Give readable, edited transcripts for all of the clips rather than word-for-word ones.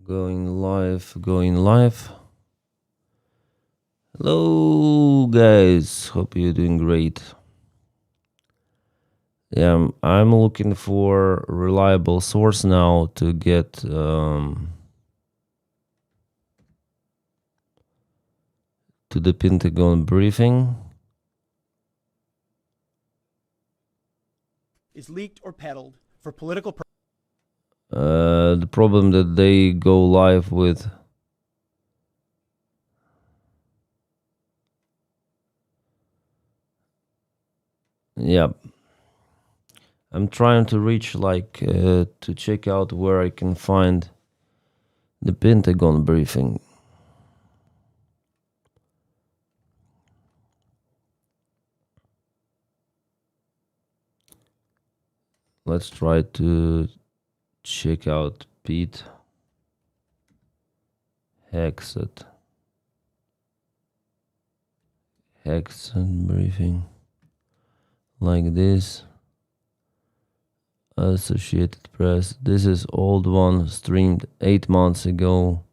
Going live, going live. Hello, guys. Hope you're doing great. Yeah, I'm looking for a reliable source now to get to the Pentagon briefing. Is leaked or peddled for political purposes. The problem that they go live with. Yeah. I'm trying to reach to check out where I can find the Pentagon briefing. Let's try to check out Pete Hexet briefing like this. Associated Press. This is old one streamed 8 months ago,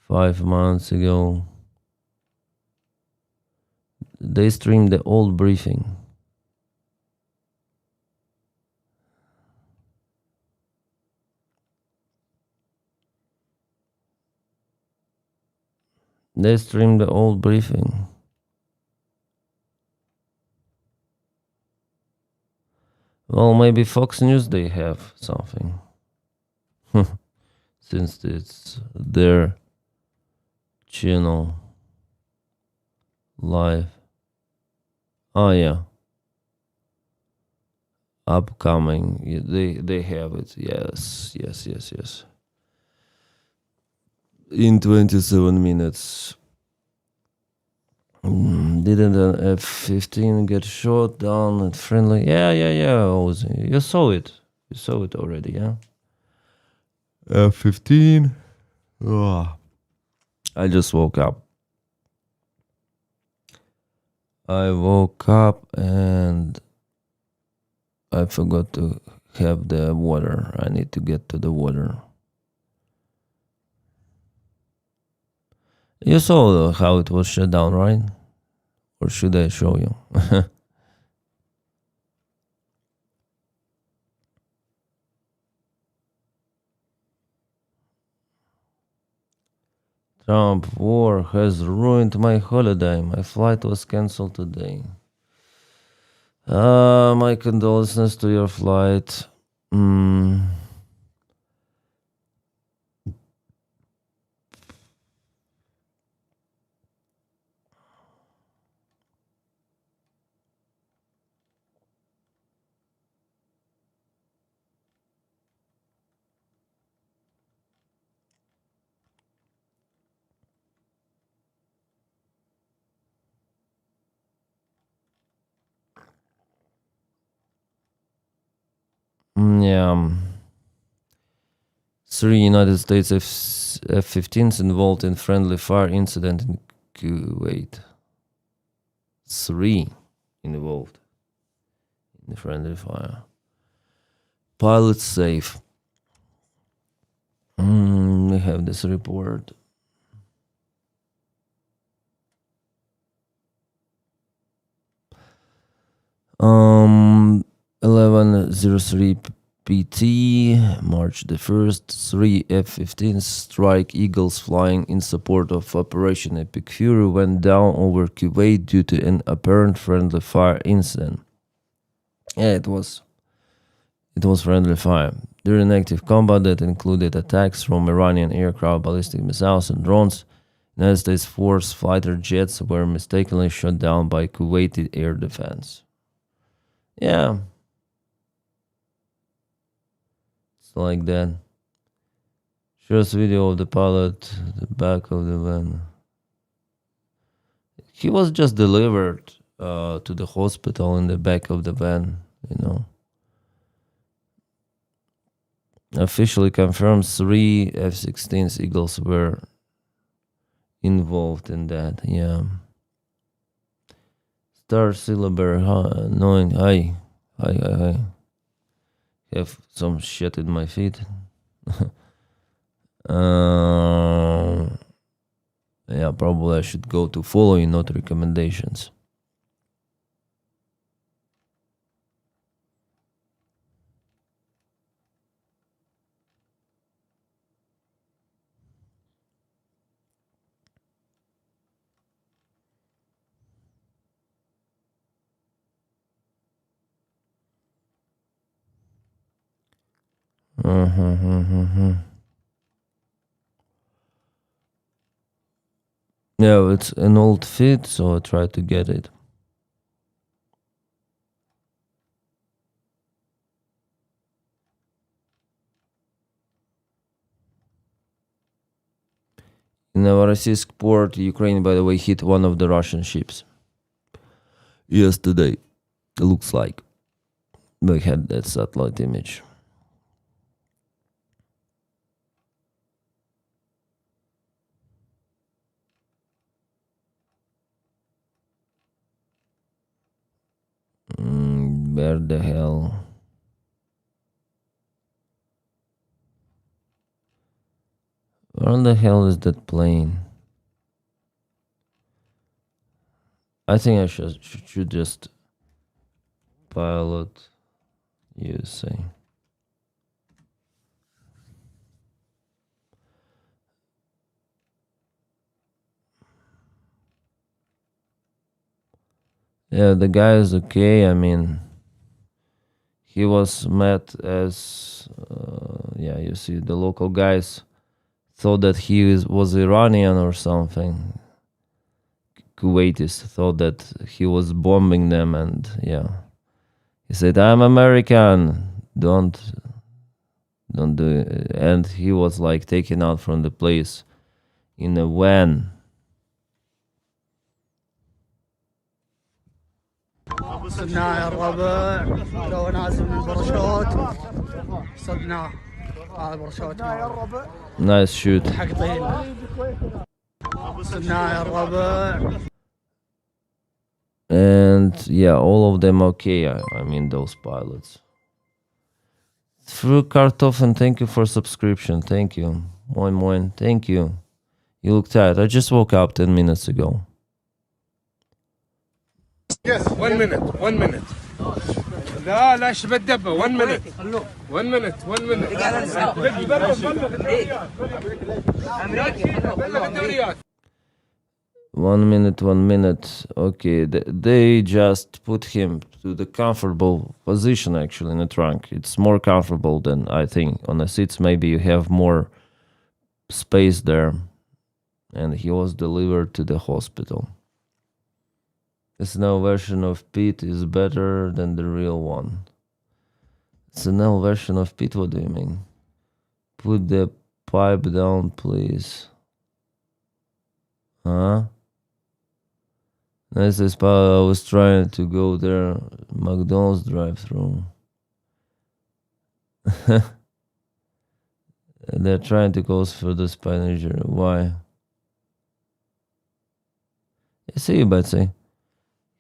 5 months ago. They streamed the old briefing. They streamed the old briefing. Well, maybe Fox News they have something. Since it's their channel live. Oh yeah. Upcoming. They have it. Yes. In 27 minutes. Didn't an F-15 get shot down at friendly? Yeah. You saw it. You saw it already, yeah? F-15. Oh. I just woke up. I woke up and I forgot to have the water. I need to get to the water. You saw how it was shut down, right? Or should I show you? Trump war has ruined my holiday. My flight was cancelled today. My condolences to your flight. Yeah. 3 United States F-15s involved in friendly fire incident in Kuwait. 3 involved in the friendly fire. Pilot safe. We have this report. Um, 11:03 PT, March the 1st, 3 F-15 Strike Eagles flying in support of Operation Epic Fury went down over Kuwait due to an apparent friendly fire incident. Yeah, it was friendly fire. During active combat that included attacks from Iranian aircraft, ballistic missiles, and drones, United States force fighter jets were mistakenly shot down by Kuwaiti air defense. Yeah. It's like that. Shows video of the pilot, the back of the van. He was just delivered to the hospital in the back of the van, Officially confirmed 3 F-16 Eagles were involved in that, yeah. Star Syllaber, knowing, hi. Have some shit in my feet. Yeah, probably I should go to following, not recommendations. Yeah, it's an old feed, so I try to get it. In Novorossiysk port, Ukraine, by the way, hit one of the Russian ships. Yesterday, it looks like. We had that satellite image. Where the hell? Where the hell is that plane? I think I should just pilot USA. Yeah, the guy is okay. I mean, he was met as, yeah, you see, the local guys thought that he was Iranian or something. Kuwaitis thought that he was bombing them, and yeah, he said, "I'm American. Don't do it." And he was like taken out from the place in a van. صدناه يا الربع لو نازل من الباراشوت صدناه هذا الباراشوت يا الربع Nice shoot. حق طين صدناه يا الربع. And yeah, all of them okay. I mean, those pilots. Through Kartoffen, thank you for subscription. Thank you. Moin moin. Thank you. You look tired. I just woke up 10 minutes ago. Yes, 1 minute, 1 minute. لا لا شبه الدبه 1 minute 1 minute 1 minute بلغ 1 minute. Okay, they just put him to the comfortable position actually in the trunk. It's more comfortable than I think on the seats. Maybe you have more space there. And he was delivered to the hospital. This now version of Pete is better than the real one. It's a now version of Pete, what do you mean? Put the pipe down, please. Huh? This is I was trying to go there, McDonald's drive-through. They're trying to close for the Spanish. Why? I see you, Betsy.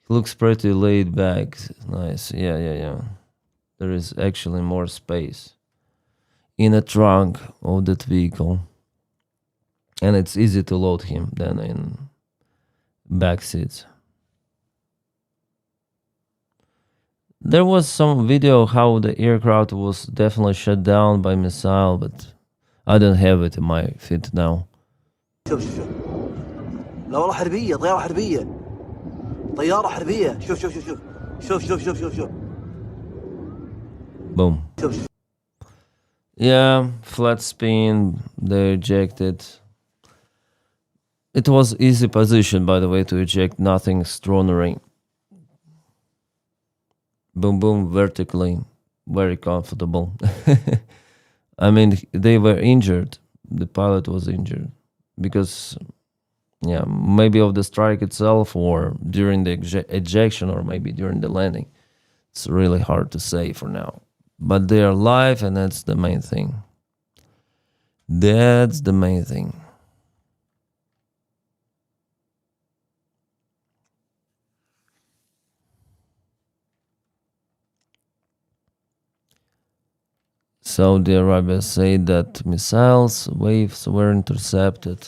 He looks pretty laid back. Nice. Yeah. There is actually more space in the trunk of that vehicle. And it's easy to load him than in back seats. There was some video how the aircraft was definitely shut down by missile, but I don't have it in my feed now. شوف لا والله حربية طيارة حربية طيارة حربية شوف Boom. Yeah, flat spin, they ejected. It was easy position, by the way, to eject, nothing extraordinary. Boom, vertically, very comfortable. I mean, they were injured. The pilot was injured because, yeah, maybe of the strike itself or during the ejection or maybe during the landing. It's really hard to say for now. But they are alive, and that's the main thing. That's the main thing. Saudi Arabia said that missiles waves were intercepted.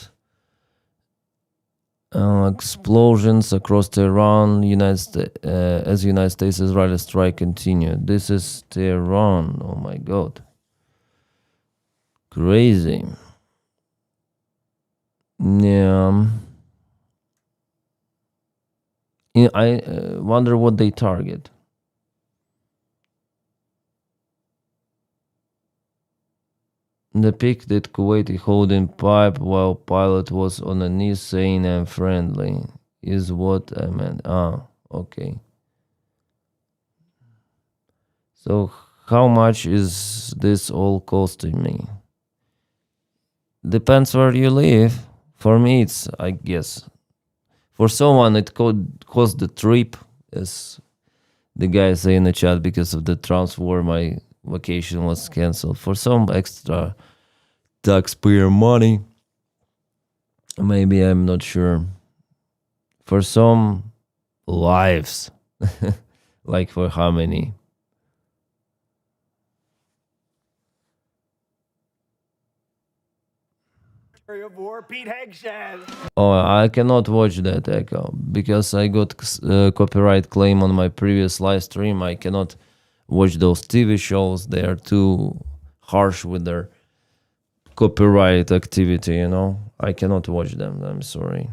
Explosions across Tehran, as United States-Israeli strike continued. This is Tehran. Oh my God. Crazy. Yeah. I wonder what they target. Depicted Kuwaiti holding pipe while pilot was on a knee saying I'm friendly. Is what I meant. Ah, okay. So how much is this all costing me? Depends where you live. For me, it's, I guess. For someone, it could cost the trip, as the guy say in the chat, because of the transfer, my vacation was cancelled. For some extra taxpayer money, maybe, I'm not sure. For some lives, like for how many? Of War, Pete Hegg says. Oh, I cannot watch that, Echo, because I got copyright claim on my previous live stream. I cannot watch those TV shows. They are too harsh with their copyright activity, you know. I cannot watch them. I'm sorry.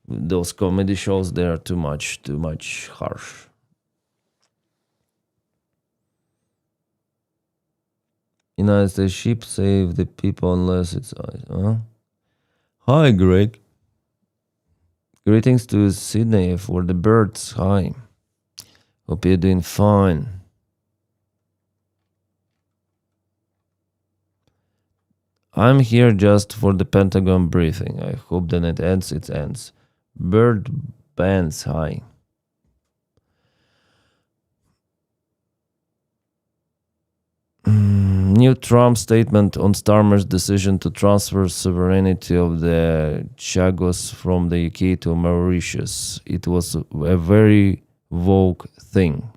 Those comedy shows, they are too much harsh. United States ship save the people unless it's huh? Hi, Greg. Greetings to Sydney for the birds. Hi. Hope you're doing fine. I'm here just for the Pentagon briefing. I hope that it ends. Bird bands. Hi. New Trump statement on Starmer's decision to transfer sovereignty of the Chagos from the UK to Mauritius. It was a very woke thing.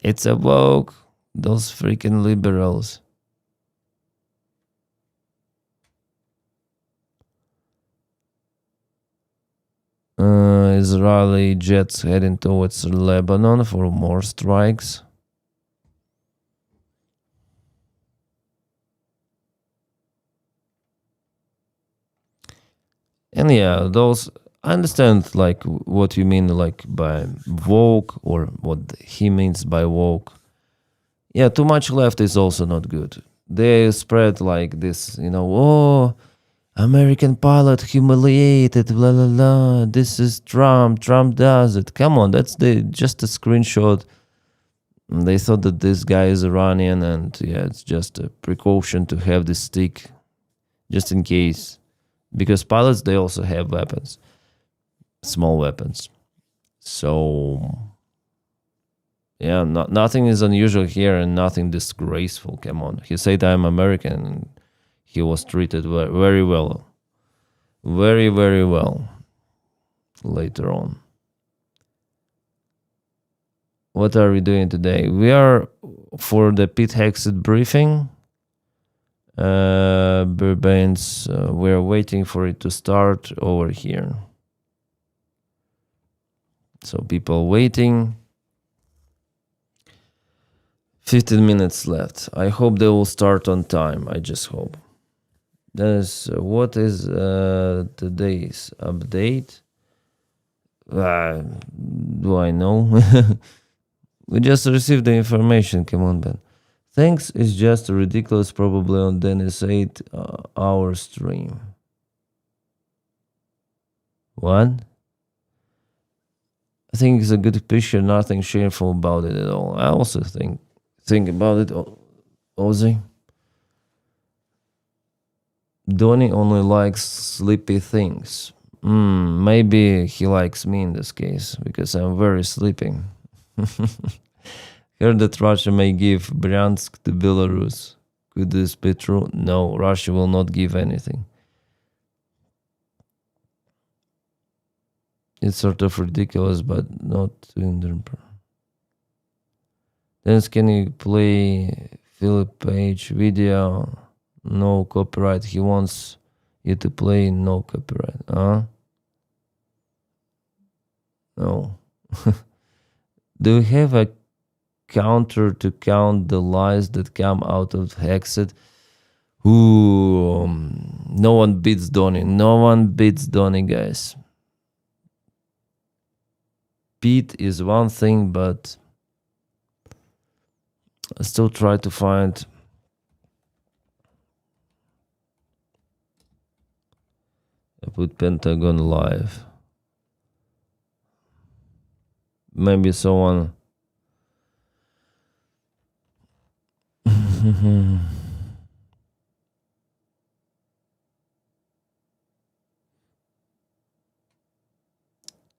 It's a woke. Those freaking liberals. Israeli jets heading towards Lebanon for more strikes. And yeah, those, I understand like what you mean like by woke, or what he means by woke. Yeah, too much left is also not good. They spread like this, you know, oh, American pilot humiliated, blah, blah, blah. This is Trump. Trump does it. Come on, that's just a screenshot. They thought that this guy is Iranian, and yeah, it's just a precaution to have this stick just in case. Because pilots, they also have weapons, small weapons. So, yeah, nothing is unusual here and nothing disgraceful. Come on. He said, I'm American, and he was treated very well. Very, very well later on. What are we doing today? We are for the Pete Hexit briefing. Burbane's, we're waiting for it to start over here. So people waiting. 15 minutes left. I hope they will start on time. I just hope. What is today's update? Do I know? We just received the information. Come on, Ben. Thanks is just ridiculous, probably on Denys 8-hour stream. What? I think it's a good picture, nothing shameful about it at all. I also think about it, Ozzy. Donny only likes sleepy things. Maybe he likes me in this case, because I'm very sleepy. Heard that Russia may give Bryansk to Belarus. Could this be true? No, Russia will not give anything. It's sort of ridiculous, but not in the... Denys, can you play Philip Page video? No copyright. He wants you to play no copyright. Huh? No. Do you have a counter to count the lies that come out of Hexed? Ooh, no one beats Donny. No one beats Donny, guys. Beat is one thing, but I still try to find I put Pentagon live. Maybe someone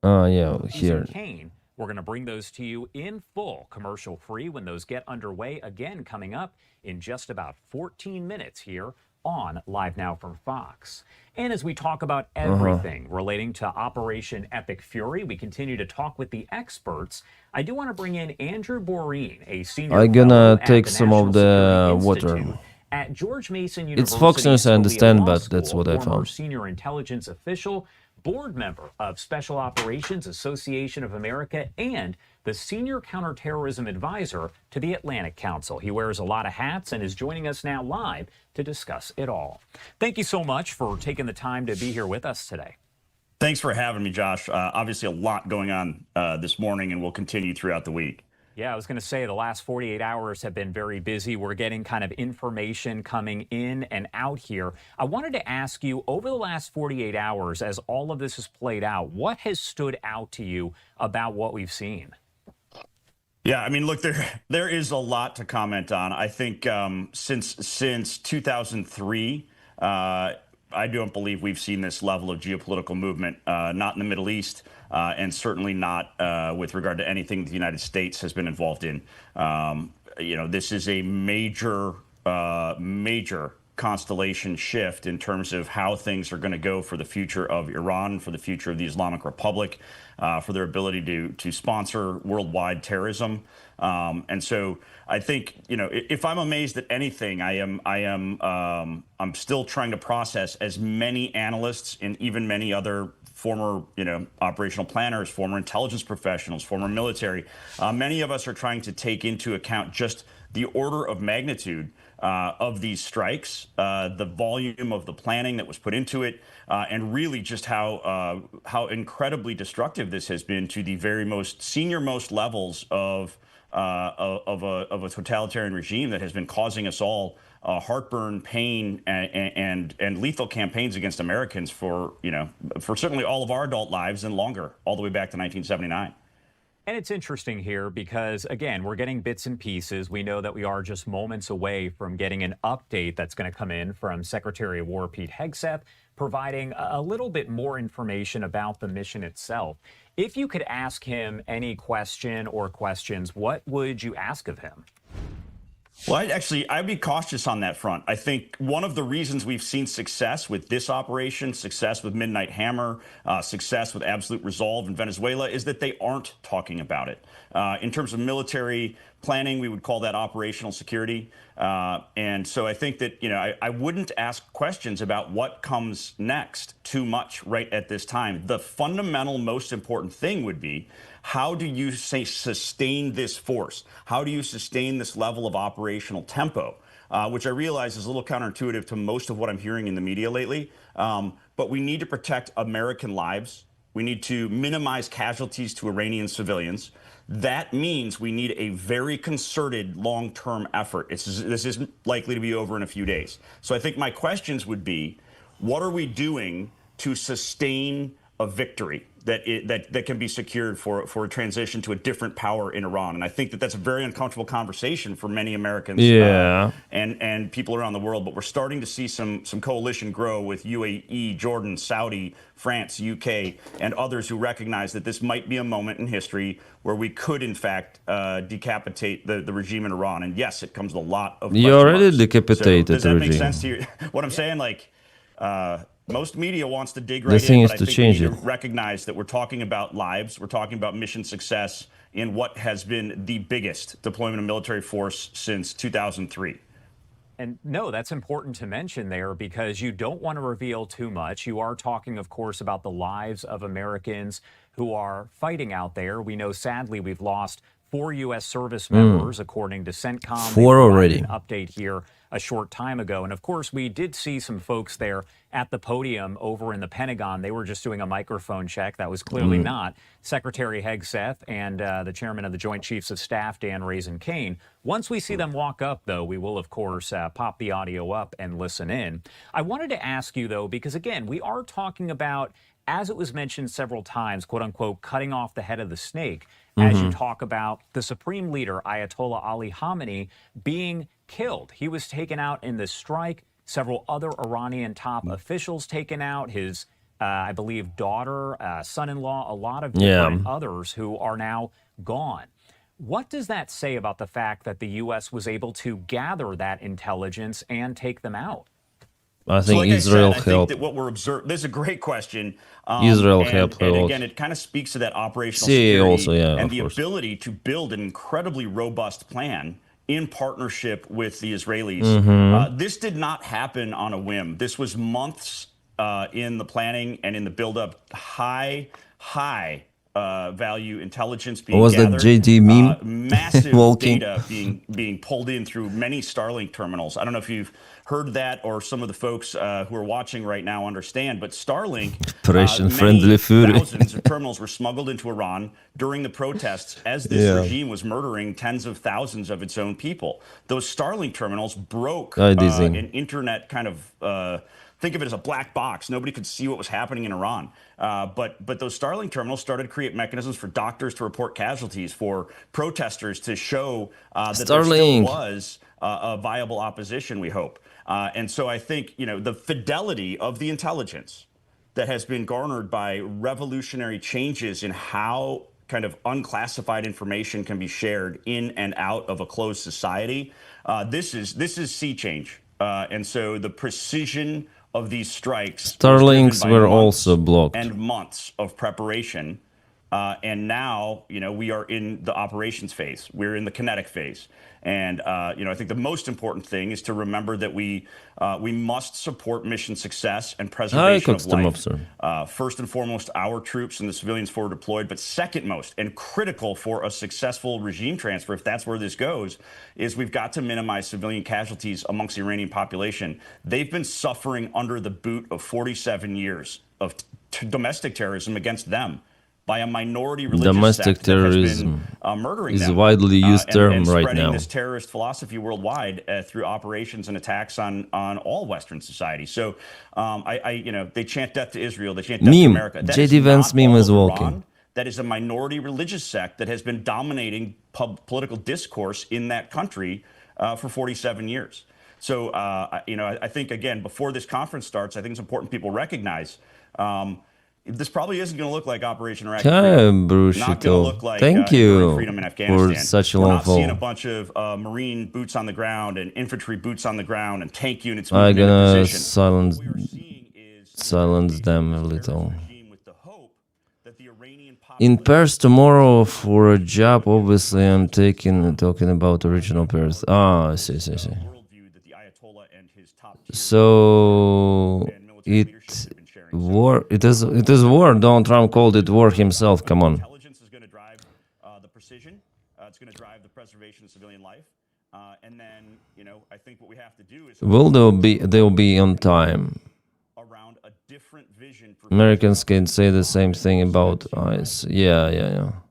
yeah, here. Kane. We're going to bring those to you in full, commercial free, when those get underway. Again, coming up in just about 14 minutes here on Live Now from Fox. And as we talk about everything relating to Operation Epic Fury, we continue to talk with the experts. I do want to bring in Andrew Boreen, a senior I'm fellow gonna at take the some National of the Security water. Institute at George Mason It's University. Fox News, I Sylvia understand, Law but that's School, what I former found. senior intelligence official, board member of Special Operations Association of America, and the senior counterterrorism advisor to the Atlantic Council. He wears a lot of hats and is joining us now live to discuss it all. Thank you so much for taking the time to be here with us today. Thanks for having me, Josh. Obviously, a lot going on this morning, and will continue throughout the week. Yeah, I was going to say the last 48 hours have been very busy. We're getting kind of information coming in and out here. I wanted to ask you, over the last 48 hours, as all of this has played out, what has stood out to you about what we've seen? Yeah, I mean, look, there is a lot to comment on. I think since 2003, I don't believe we've seen this level of geopolitical movement, not in the Middle East, and certainly not with regard to anything the United States has been involved in. This is a major constellation shift in terms of how things are going to go for the future of Iran, for the future of the Islamic Republic, for their ability to sponsor worldwide terrorism. And so I think, if I'm amazed at anything, I'm still trying to process, as many analysts and even many other former, operational planners, former intelligence professionals, former military, many of us are trying to take into account just the order of magnitude of these strikes, the volume of the planning that was put into it, and really just how incredibly destructive this has been to the very most senior-most levels of a totalitarian regime that has been causing us all heartburn, pain, and lethal campaigns against Americans for certainly all of our adult lives and longer, all the way back to 1979. And it's interesting here because, again, we're getting bits and pieces. We know that we are just moments away from getting an update that's going to come in from Secretary of War Pete Hegseth, providing a little bit more information about the mission itself. If you could ask him any question or questions, what would you ask of him? Well, I'd be cautious on that front. I think one of the reasons we've seen success with this operation, success with Midnight Hammer, success with Absolute Resolve in Venezuela, is that they aren't talking about it. In terms of military planning, we would call that operational security. And so I think that, I wouldn't ask questions about what comes next too much right at this time. The fundamental, most important thing would be, how do you sustain this force? How do you sustain this level of operational tempo? Which I realize is a little counterintuitive to most of what I'm hearing in the media lately. But we need to protect American lives. We need to minimize casualties to Iranian civilians. That means we need a very concerted long-term effort. This isn't likely to be over in a few days. So I think my questions would be, what are we doing to sustain a victory that can be secured for a transition to a different power in Iran? And I think that that's a very uncomfortable conversation for many Americans, and people around the world. But we're starting to see some coalition grow with UAE, Jordan, Saudi, France, UK, and others who recognize that this might be a moment in history where we could, in fact, decapitate the regime in Iran. And yes, it comes with a lot of You already decapitated does the that regime. make sense to you? What I'm saying, most media wants to dig right The thing in, is but I to think change we it. need to recognize that we're talking about lives, we're talking about mission success, in what has been the biggest deployment of military force since 2003. And no, that's important to mention there because you don't want to reveal too much. You are talking, of course, about the lives of Americans who are fighting out there. We know, sadly, we've lost 4 U.S. service members, according to CENTCOM. 4 already. An update here a short time ago. And of course, we did see some folks there at the podium over in the Pentagon. They were just doing a microphone check. That was clearly not Secretary Hegseth and the chairman of the Joint Chiefs of Staff, Dan Raisin-Kane. Once we see them walk up, though, we will, of course, pop the audio up and listen in. I wanted to ask you, though, because, again, we are talking about, as it was mentioned several times, quote unquote, cutting off the head of the snake, as you talk about the supreme leader, Ayatollah Ali Khamenei, being killed. He was taken out in this strike. Several other Iranian top officials taken out. His, I believe, daughter, son-in-law, a lot of different others who are now gone. What does that say about the fact that the U.S. was able to gather that intelligence and take them out? I think Israel helped. I think that what we're observing, this is a great question. Israel helped. And again, it kind of speaks to that operational CIA security also, and the ability to build an incredibly robust plan in partnership with the Israelis. This did not happen on a whim. This was months in the planning and in the buildup. High value intelligence being gathered. Was that JD meme? Massive data being pulled in through many Starlink terminals. I don't know if you've heard that or some of the folks who are watching right now understand, but Starlink, Operation-friendly food. thousands of terminals were smuggled into Iran during the protests as this regime was murdering tens of thousands of its own people. Those Starlink terminals broke an internet kind of... think of it as a black box. Nobody could see what was happening in Iran. But those Starlink terminals started to create mechanisms for doctors to report casualties, for protesters to show that there still was a viable opposition, we hope. And so I think, you know, the fidelity of the intelligence that has been garnered by revolutionary changes in how kind of unclassified information can be shared in and out of a closed society, this is sea change. And so the precision of these strikes, Starlinks were also blocked, and months of preparation, and now, you know, we are in the operations phase. We're in the kinetic phase, and you know, I think the most important thing is to remember that we must support mission success and preservation of life. First and foremost, our troops and the civilians forward deployed, but second most and critical for a successful regime transfer, if that's where this goes, is we've got to minimize civilian casualties amongst the Iranian population. They've been suffering under the boot of 47 years of domestic terrorism against them by a minority religious sect that has been murdering them. Is a widely used term and right spreading now. This terrorist philosophy worldwide through operations and attacks on all Western society. So, you know, they chant death to Israel. They chant death to America. JD Vance meme is walking. That is a minority religious sect that has been dominating political discourse in that country for 47 years. So, you know, I think, again, before this conference starts, I think it's important people recognize this probably isn't going to look like Operation Iraqi Freedom. Not going to look like Thank you Freedom in Afghanistan. for such a We're long not fall. seeing a bunch of Marine boots on the ground and infantry boots on the ground and tank units I'm moving into gonna position. silence them a little. In Paris tomorrow for a job, obviously I'm talking about original Paris. I see. So it is war. Donald Trump called it war himself. Come on. Intelligence is going to drive the precision. It's going to drive the preservation of civilian life. And then, you know, I think what we have to do is They'll be on time. Around a different vision for Americans can say the same thing about ICE. Yeah.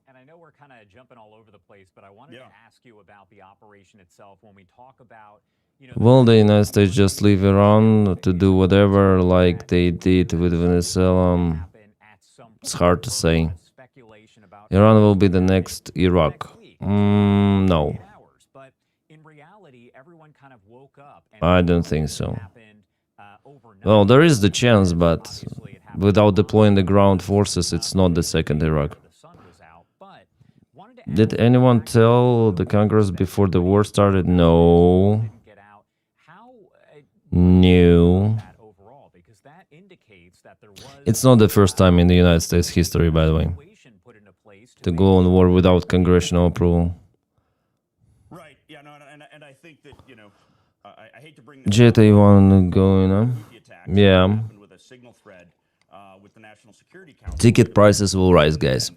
And I know we're kind of jumping all over the place, but I wanted to ask you about the operation itself when we talk about, you know, Will the United States just leave Iran to do whatever like they did with Venezuela? It's hard to say. Iran will be the next Iraq. No. But in reality, everyone kind of woke up and I don't think so. Well, there is the chance, but without deploying the ground forces, it's not the second Iraq. Did anyone tell the Congress before the war started? No. It's not the first time in the United States history, by the way. to go on war without congressional approval. Right. Yeah. No. And I think that I hate to bring Jet A1 going on. Yeah. with a signal thread with the National Security Council. Ticket prices will rise, guys,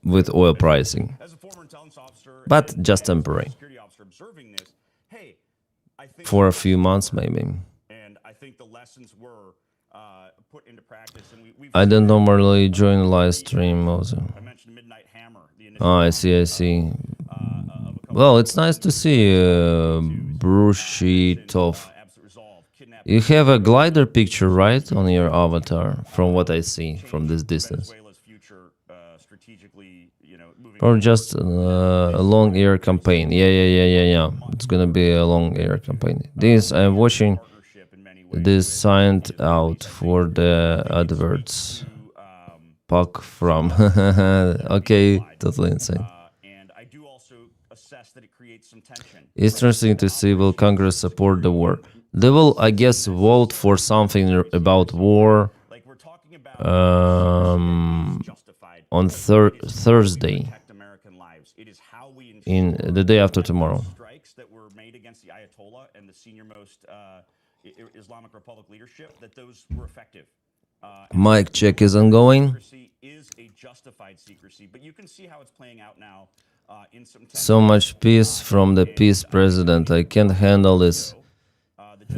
with oil pricing. As a former intelligence officer, But just temporary. security officer observing this, hey, I think For a few months, maybe. and I think the lessons were put into practice. And we've I don't normally join live stream also. I mentioned Midnight Hammer. The initial Oh, I see. Well, it's nice to see Brushitov. absolute resolve, kidnapping You have a glider picture, right, on your avatar, from what I see from this distance. Venezuela's future strategically, moving Or just a long air campaign. Yeah. It's gonna be a long air campaign. This, I'm watching partnership in many ways. this signed out for the adverts. Puck from. Okay, totally insane. And I do also assess that it creates some tension. It's interesting to see will Congress support the war. They will, I guess, vote for something about war Like we're talking about justified on Thursday, protect American lives. It is how we in the day after tomorrow. strikes that were made against the Ayatollah and the senior-most Islamic Republic leadership, that those were effective. Mic check is ongoing. Secrecy is a justified secrecy, but you can see how it's playing out now in some So much peace from the peace president. I can't handle this.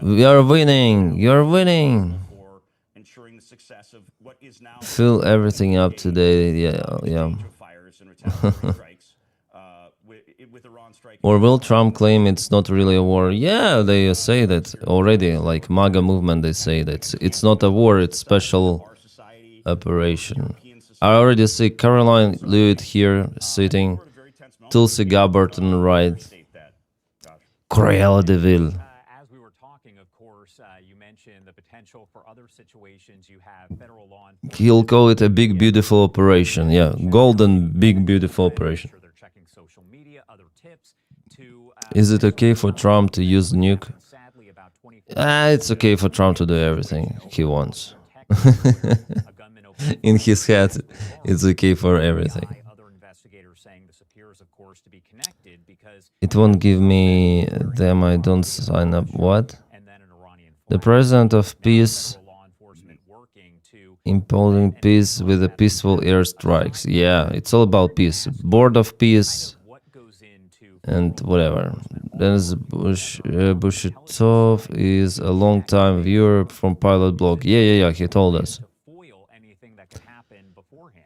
We are winning. You're winning. for ensuring the success of what is now Fill everything up today. Yeah. fires and retaliatory strikes with Iran striking. Or will Trump claim it's not really a war? Yeah, they say that already. Like MAGA movement, they say that it's not a war. It's special Our society, operation. I already see Caroline Lewitt here sitting. very tense moment. Tulsi Gabbard on the right. State that. Josh. Cruella de Vil. As we were talking, of course, you mentioned the potential for other situations. You have federal law enforcement. He'll call it a big, beautiful operation. Yeah, golden, big, beautiful operation. They're checking social media, other tips to. Is it okay for Trump to use nuke? Sadly, about 20. It's okay for Trump to do everything he wants. A gunman opened In his head, it's okay for everything. Other investigators saying this appears, of course, to be connected because It won't give me them. I don't sign up. What? and then an Iranian The president of peace law enforcement working to imposing peace with the peaceful airstrikes. Yeah, it's all about peace. Board of peace what goes into and whatever. Denys Bushitov is a long-time viewer from Pilot Blog. Yeah, he told us. foil anything that could happen beforehand.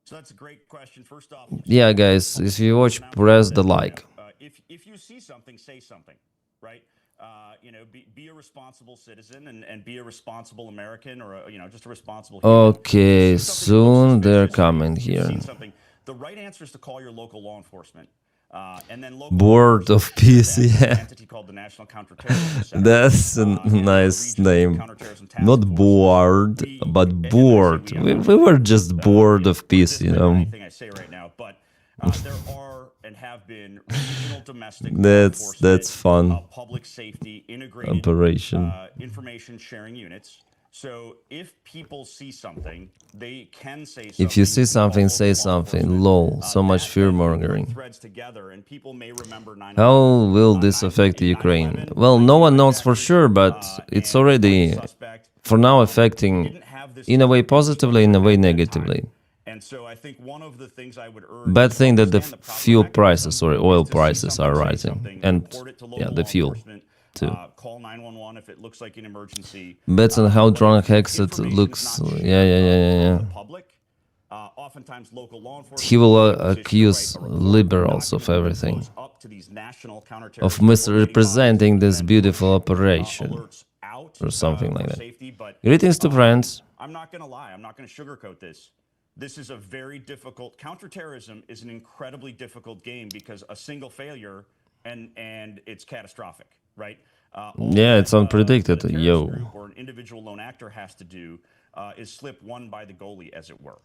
So that's a great question. First off, Yeah, guys, if you watch, press the like. if you see something, say something, right? Be a responsible citizen and be a responsible American or just a responsible. human. Okay, soon they're coming If you've here. seen something, the right answer is to call your local law enforcement. And then local Board of Peace, an yeah. entity called the National Counterterrorism Center. That's a nice name. Not bored, but bored. We were just bored of peace, you know. Anything I say right now, but there are and have been regional domestic law That's enforcement, fun. public safety integrated Operation. information sharing units. So if people see something, they can say something. If you see to something, all say law something. enforcement. Lol, so much That fear then mongering. threads together, and people may remember 9/11. How will this affect Ukraine? Well, no one knows for sure, but it's already, Suspect for now, affecting didn't have this in a way positively, in a way negatively. And so I think one of the things I would urge Bad is thing that the understand proper fuel mechanism prices or is oil to see prices something, are say rising, something, and report it to yeah, local the law fuel enforcement, too. Call 911 if it looks like an emergency. Bets on how drunk Hexet Information is looks. not shared Yeah. with the public. Oftentimes local law enforcement He will position accuse right or report liberals of document everything, goes up to these national of counterterrorism misrepresenting coordinating this bodies, beautiful then, operation. alerts out, or something like for that. safety, but, Greetings to friends. I'm not going to lie. I'm not going to sugarcoat this. This is a very difficult. Counterterrorism is an incredibly difficult game because a single failure and it's catastrophic, right? All Yeah, that, it's unpredicted, a terrorist yo. group or an individual lone actor has to do is slip one by the goalie, as it were.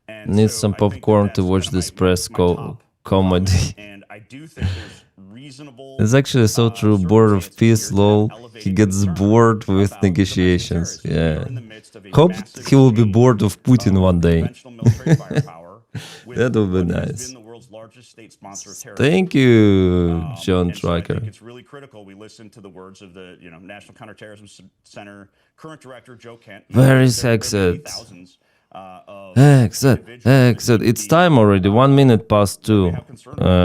And Need so some I think popcorn that to that's watch kinda this my press top comedy. And I do think there's reasonable. It's actually so true. Board of peace, lol. He gets bored with negotiations. Yeah. Hope he will be bored of Putin one day. That would be what has nice. been the world's largest state sponsor of terrorism. Thank you, John And so I Tracker. think it's really critical we listen to the words of the National Counterterrorism Center current director Joe Kent. Where is There may be Hexed? thousands, of Hexed, individuals Hexed. It's time already. 1 minute past 2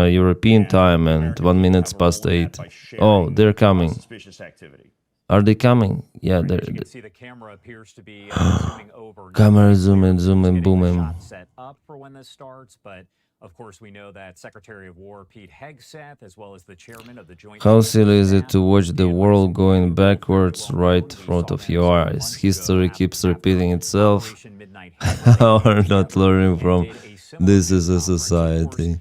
European time and 1 minute past 8. Oh, they're coming. suspicious activity. Are they coming? Yeah, they're. As you can see, the camera appears to be zooming over. Camera zooming, Getting the booming. shot set up for when this starts, but of course we know that Secretary of War Pete Hegseth, as well as the chairman of the Joint. How silly is it to watch the world going backwards right in front of your eyes? History keeps repeating itself. Or not learning from this is a society.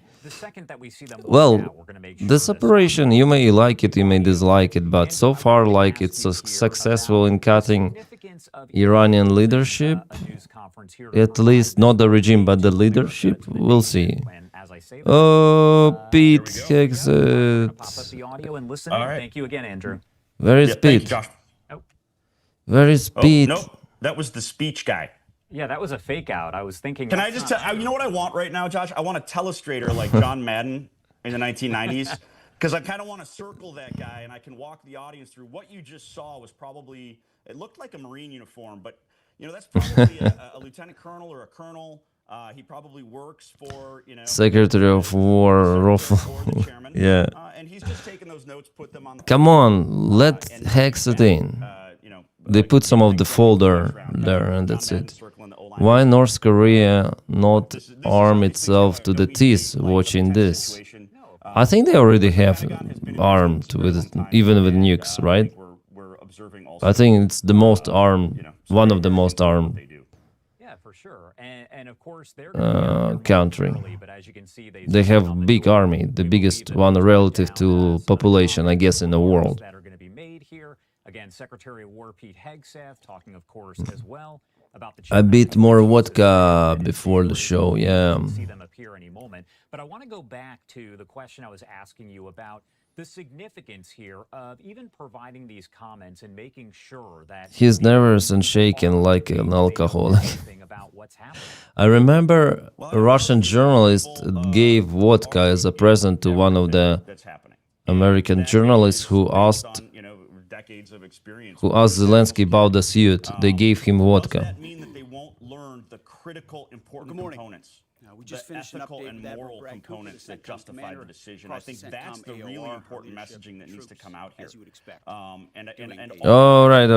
Well, this operation, you may like it, you may dislike it, but so far, like, it's successful in cutting Iranian leadership, at least not the regime, but the leadership. We'll see. Oh, Pete Hexet. All right. Thank you again, Andrew. Where is Yeah, thank you, Pete? Josh. Where is Oh, Pete? no, that was the speech guy. Yeah, that was a fake out. I was thinking. Can I just tell you know what I want right now, Josh? I want a telestrator like John Madden in the 1990s, because I kind of want to circle that guy and I can walk the audience through what you just saw was probably, it looked like a Marine uniform, but that's probably a lieutenant colonel or a colonel. He probably works for, Secretary of War, the chairman. Yeah. And he's just taking those notes, put them on the Come on, let Hexet in. They put some of the folder there, and that's it. Why North Korea not arm itself to the teeth watching this? I think they already have armed with, even with nukes, right? I think it's the most armed, one of the most armed Yeah, for sure. And of course, they're country. They have big army, the biggest one relative to population, I guess, in the world. That are going to be made here. Again, Secretary of War Pete Hegseth talking, of course, as well about the. A bit more vodka before the show, yeah. See them appear any moment, but I want to go back to the question I was asking you about the significance here of even providing these comments and making sure that He's nervous and shaking like an alcoholic. I remember a Russian journalist gave vodka as a present to one of the American journalists who asked Zelensky about the suit. They gave him vodka. Does that mean that they won't learn the critical, important components? We just the finished an ethical update and with moral Admiral Brad components Cooper, that justify the decision. I think that's the really important messaging that needs to come out here. As you would expect. All right.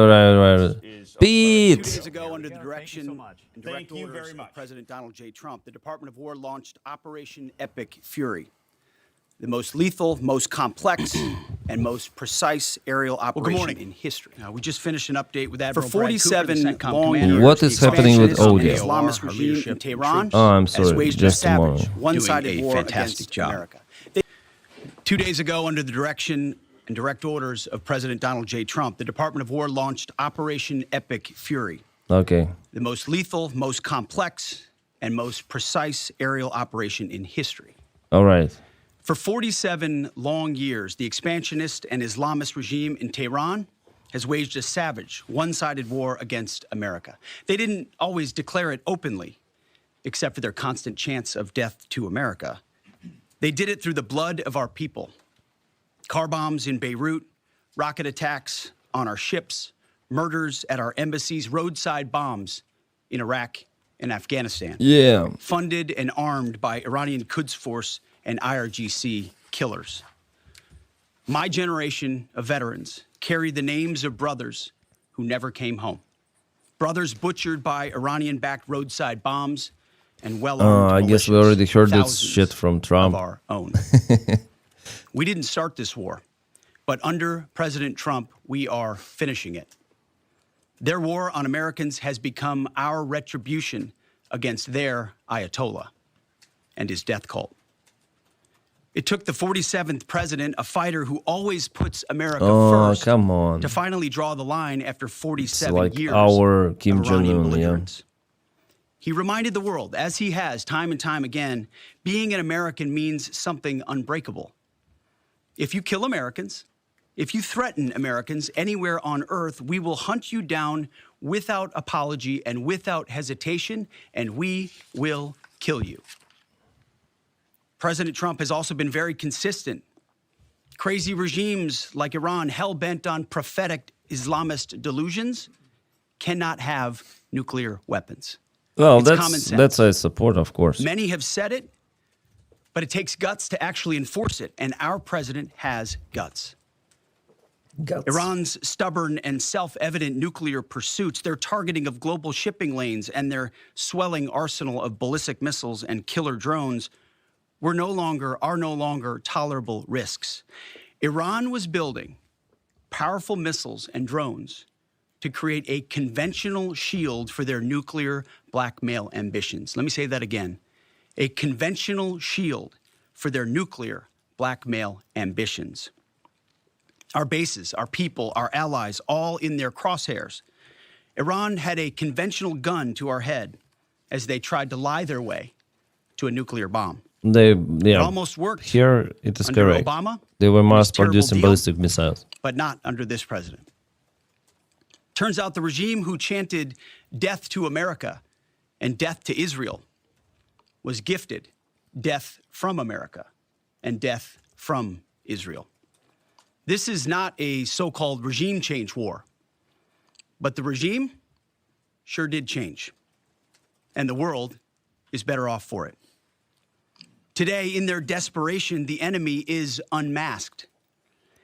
Pete! 2 days ago, under the direction and direct Thank you orders very much. of President Donald J. Trump, the Department of War launched Operation Epic Fury, the most lethal, most complex, and most precise aerial operation in history. We just finished an update with Admiral For 47 long years, What is the happening with expansionist and audio? Islamist regime in Tehran Oh, I'm has sorry, waged just a a savage, moment. one-sided Doing a war fantastic against job. America. 2 days ago, under the direction and direct orders of President Donald J. Trump, the Department of War launched Operation Epic Fury, Okay. the most lethal, most complex, and most precise aerial operation in history. All right. For 47 long years, the expansionist and Islamist regime in Tehran has waged a savage, one-sided war against America. They didn't always declare it openly, except for their constant chants of death to America. They did it through the blood of our people. Car bombs in Beirut, rocket attacks on our ships, murders at our embassies, roadside bombs in Iraq and Afghanistan. Yeah. Funded and armed by Iranian Quds Force and IRGC killers. My generation of veterans carry the names of brothers who never came home. Brothers butchered by Iranian-backed roadside bombs and well-armed I guess we militias, already heard this thousands shit from Trump. of our own. We didn't start this war, but under President Trump, we are finishing it. Their war on Americans has become our retribution against their Ayatollah and his death cult. It took the 47th president, a fighter who always puts America first, come on. to finally draw the line after 47 like years our Kim of Iranian Jong-un, yeah. belligerence. He reminded the world, as he has time and time again, being an American means something unbreakable. If you kill Americans, if you threaten Americans anywhere on earth, we will hunt you down without apology and without hesitation, and we will kill you. President Trump has also been very consistent. Crazy regimes like Iran, hell-bent on prophetic Islamist delusions, cannot have nuclear weapons. Well, It's common sense. that's I support, of course. Many have said it, but it takes guts to actually enforce it, and our president has guts. Iran's stubborn and self-evident nuclear pursuits, their targeting of global shipping lanes, and their swelling arsenal of ballistic missiles and killer drones are no longer tolerable risks. Iran was building powerful missiles and drones to create a conventional shield for their nuclear blackmail ambitions. Let me say that again. A conventional shield for their nuclear blackmail ambitions. Our bases, our people, our allies, all in their crosshairs. Iran had a conventional gun to our head as they tried to lie their way to a nuclear bomb. It almost worked. Here it is under correct. Obama, They were it was mass a terrible producing deal. ballistic missiles. But not under this president. Turns out the regime who chanted death to America and death to Israel was gifted death from America and death from Israel. This is not a so-called regime change war, but the regime sure did change, and the world is better off for it. Today, in their desperation, the enemy is unmasked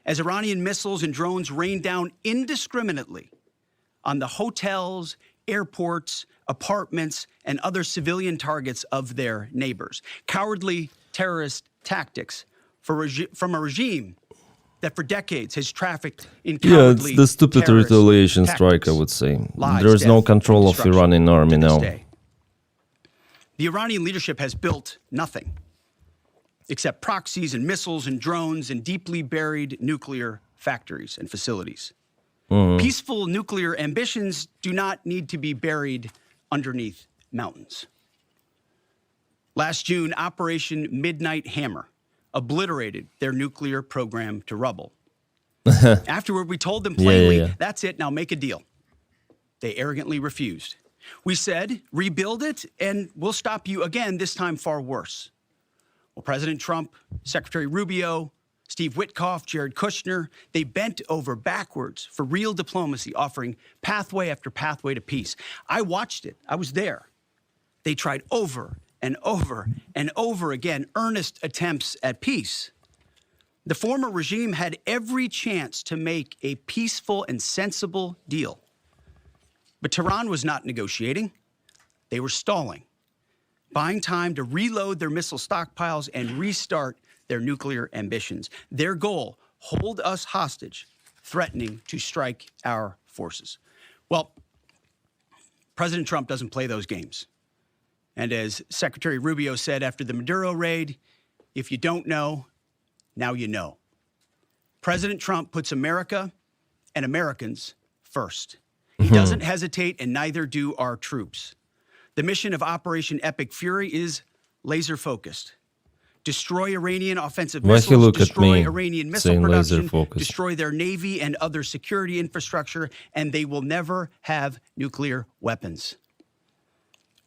as Iranian missiles and drones rain down indiscriminately on the hotels, airports, apartments, and other civilian targets of their neighbors. Cowardly terrorist tactics from a regime that for decades has trafficked in cowardly It's the stupid terrorist retaliation strike, I tactics. would say. Lies, There's no death, control of destruction Iranian army to this now. day. The Iranian leadership has built nothing except proxies and missiles and drones and deeply buried nuclear factories and facilities. Peaceful nuclear ambitions do not need to be buried underneath mountains. Last June, Operation Midnight Hammer obliterated their nuclear program to rubble. Afterward, we told them plainly, that's it, now make a deal. They arrogantly refused. We said, rebuild it, and we'll stop you again, this time far worse. Well, President Trump, Secretary Rubio, Steve Witkoff, Jared Kushner, they bent over backwards for real diplomacy, offering pathway after pathway to peace. I watched it. I was there. They tried over and over and over again earnest attempts at peace. The former regime had every chance to make a peaceful and sensible deal. But Tehran was not negotiating. They were stalling, buying time to reload their missile stockpiles and restart their nuclear ambitions. Their goal, hold us hostage, threatening to strike our forces. Well, President Trump doesn't play those games. And as Secretary Rubio said after the Maduro raid, if you don't know, now you know. President Trump puts America and Americans first. He doesn't hesitate, and neither do our troops. The mission of Operation Epic Fury is laser-focused. Destroy Iranian offensive Why he missiles, look at destroy me Iranian missile saying laser production, focused? destroy their navy and other security infrastructure, and they will never have nuclear weapons.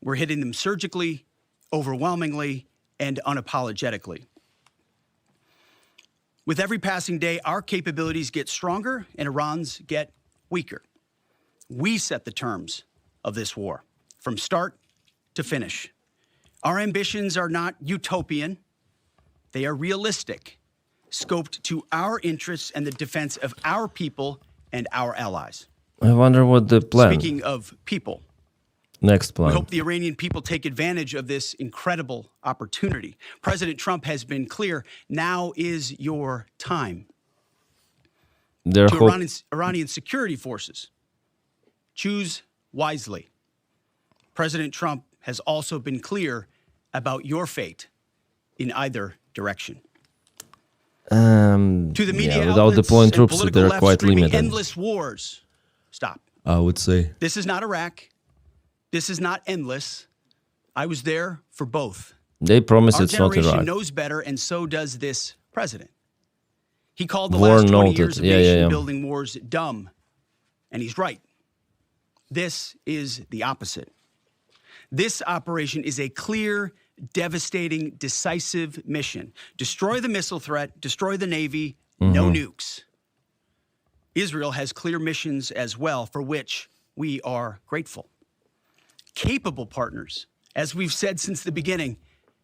We're hitting them surgically, overwhelmingly, and unapologetically. With every passing day, our capabilities get stronger and Iran's get weaker. We set the terms of this war from start to finish. Our ambitions are not utopian. They are realistic, scoped to our interests and the defense of our people and our allies. I wonder what the plan. Speaking of people, Next plan. we hope the Iranian people take advantage of this incredible opportunity. President Trump has been clear, now is your time. Their To hope. Iranian security forces, choose wisely. President Trump has also been clear about your fate in either direction. To the media without outlets deploying and troops, political they're left quite screaming limited. endless wars. Stop. I would say. This is not Iraq. This is not endless. I was there for both. They promise Our it's not generation Iraq. knows better, and so does this president. He called the War last 20 noted. years of Yeah, nation-building wars dumb, and he's right. This is the opposite. This operation is a clear devastating, decisive mission. Destroy the missile threat, destroy the Navy, no nukes. Israel has clear missions as well, for which we are grateful. Capable partners, as we've said since the beginning,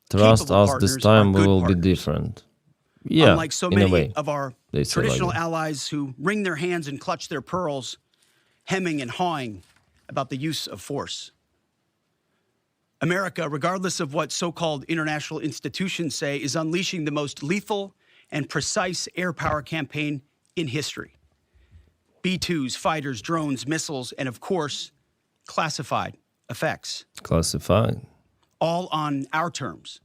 Trust capable us, this partners time are we good will be partners. different. Yeah, Unlike so in a many way. of our They say like traditional that. allies who wring their hands and clutch their pearls, hemming and hawing about the use of force. America, regardless of what so-called international institutions say, is unleashing the most lethal and precise air power campaign in history. B-2s, fighters, drones, missiles, and of course, classified effects. Classified. All on our terms,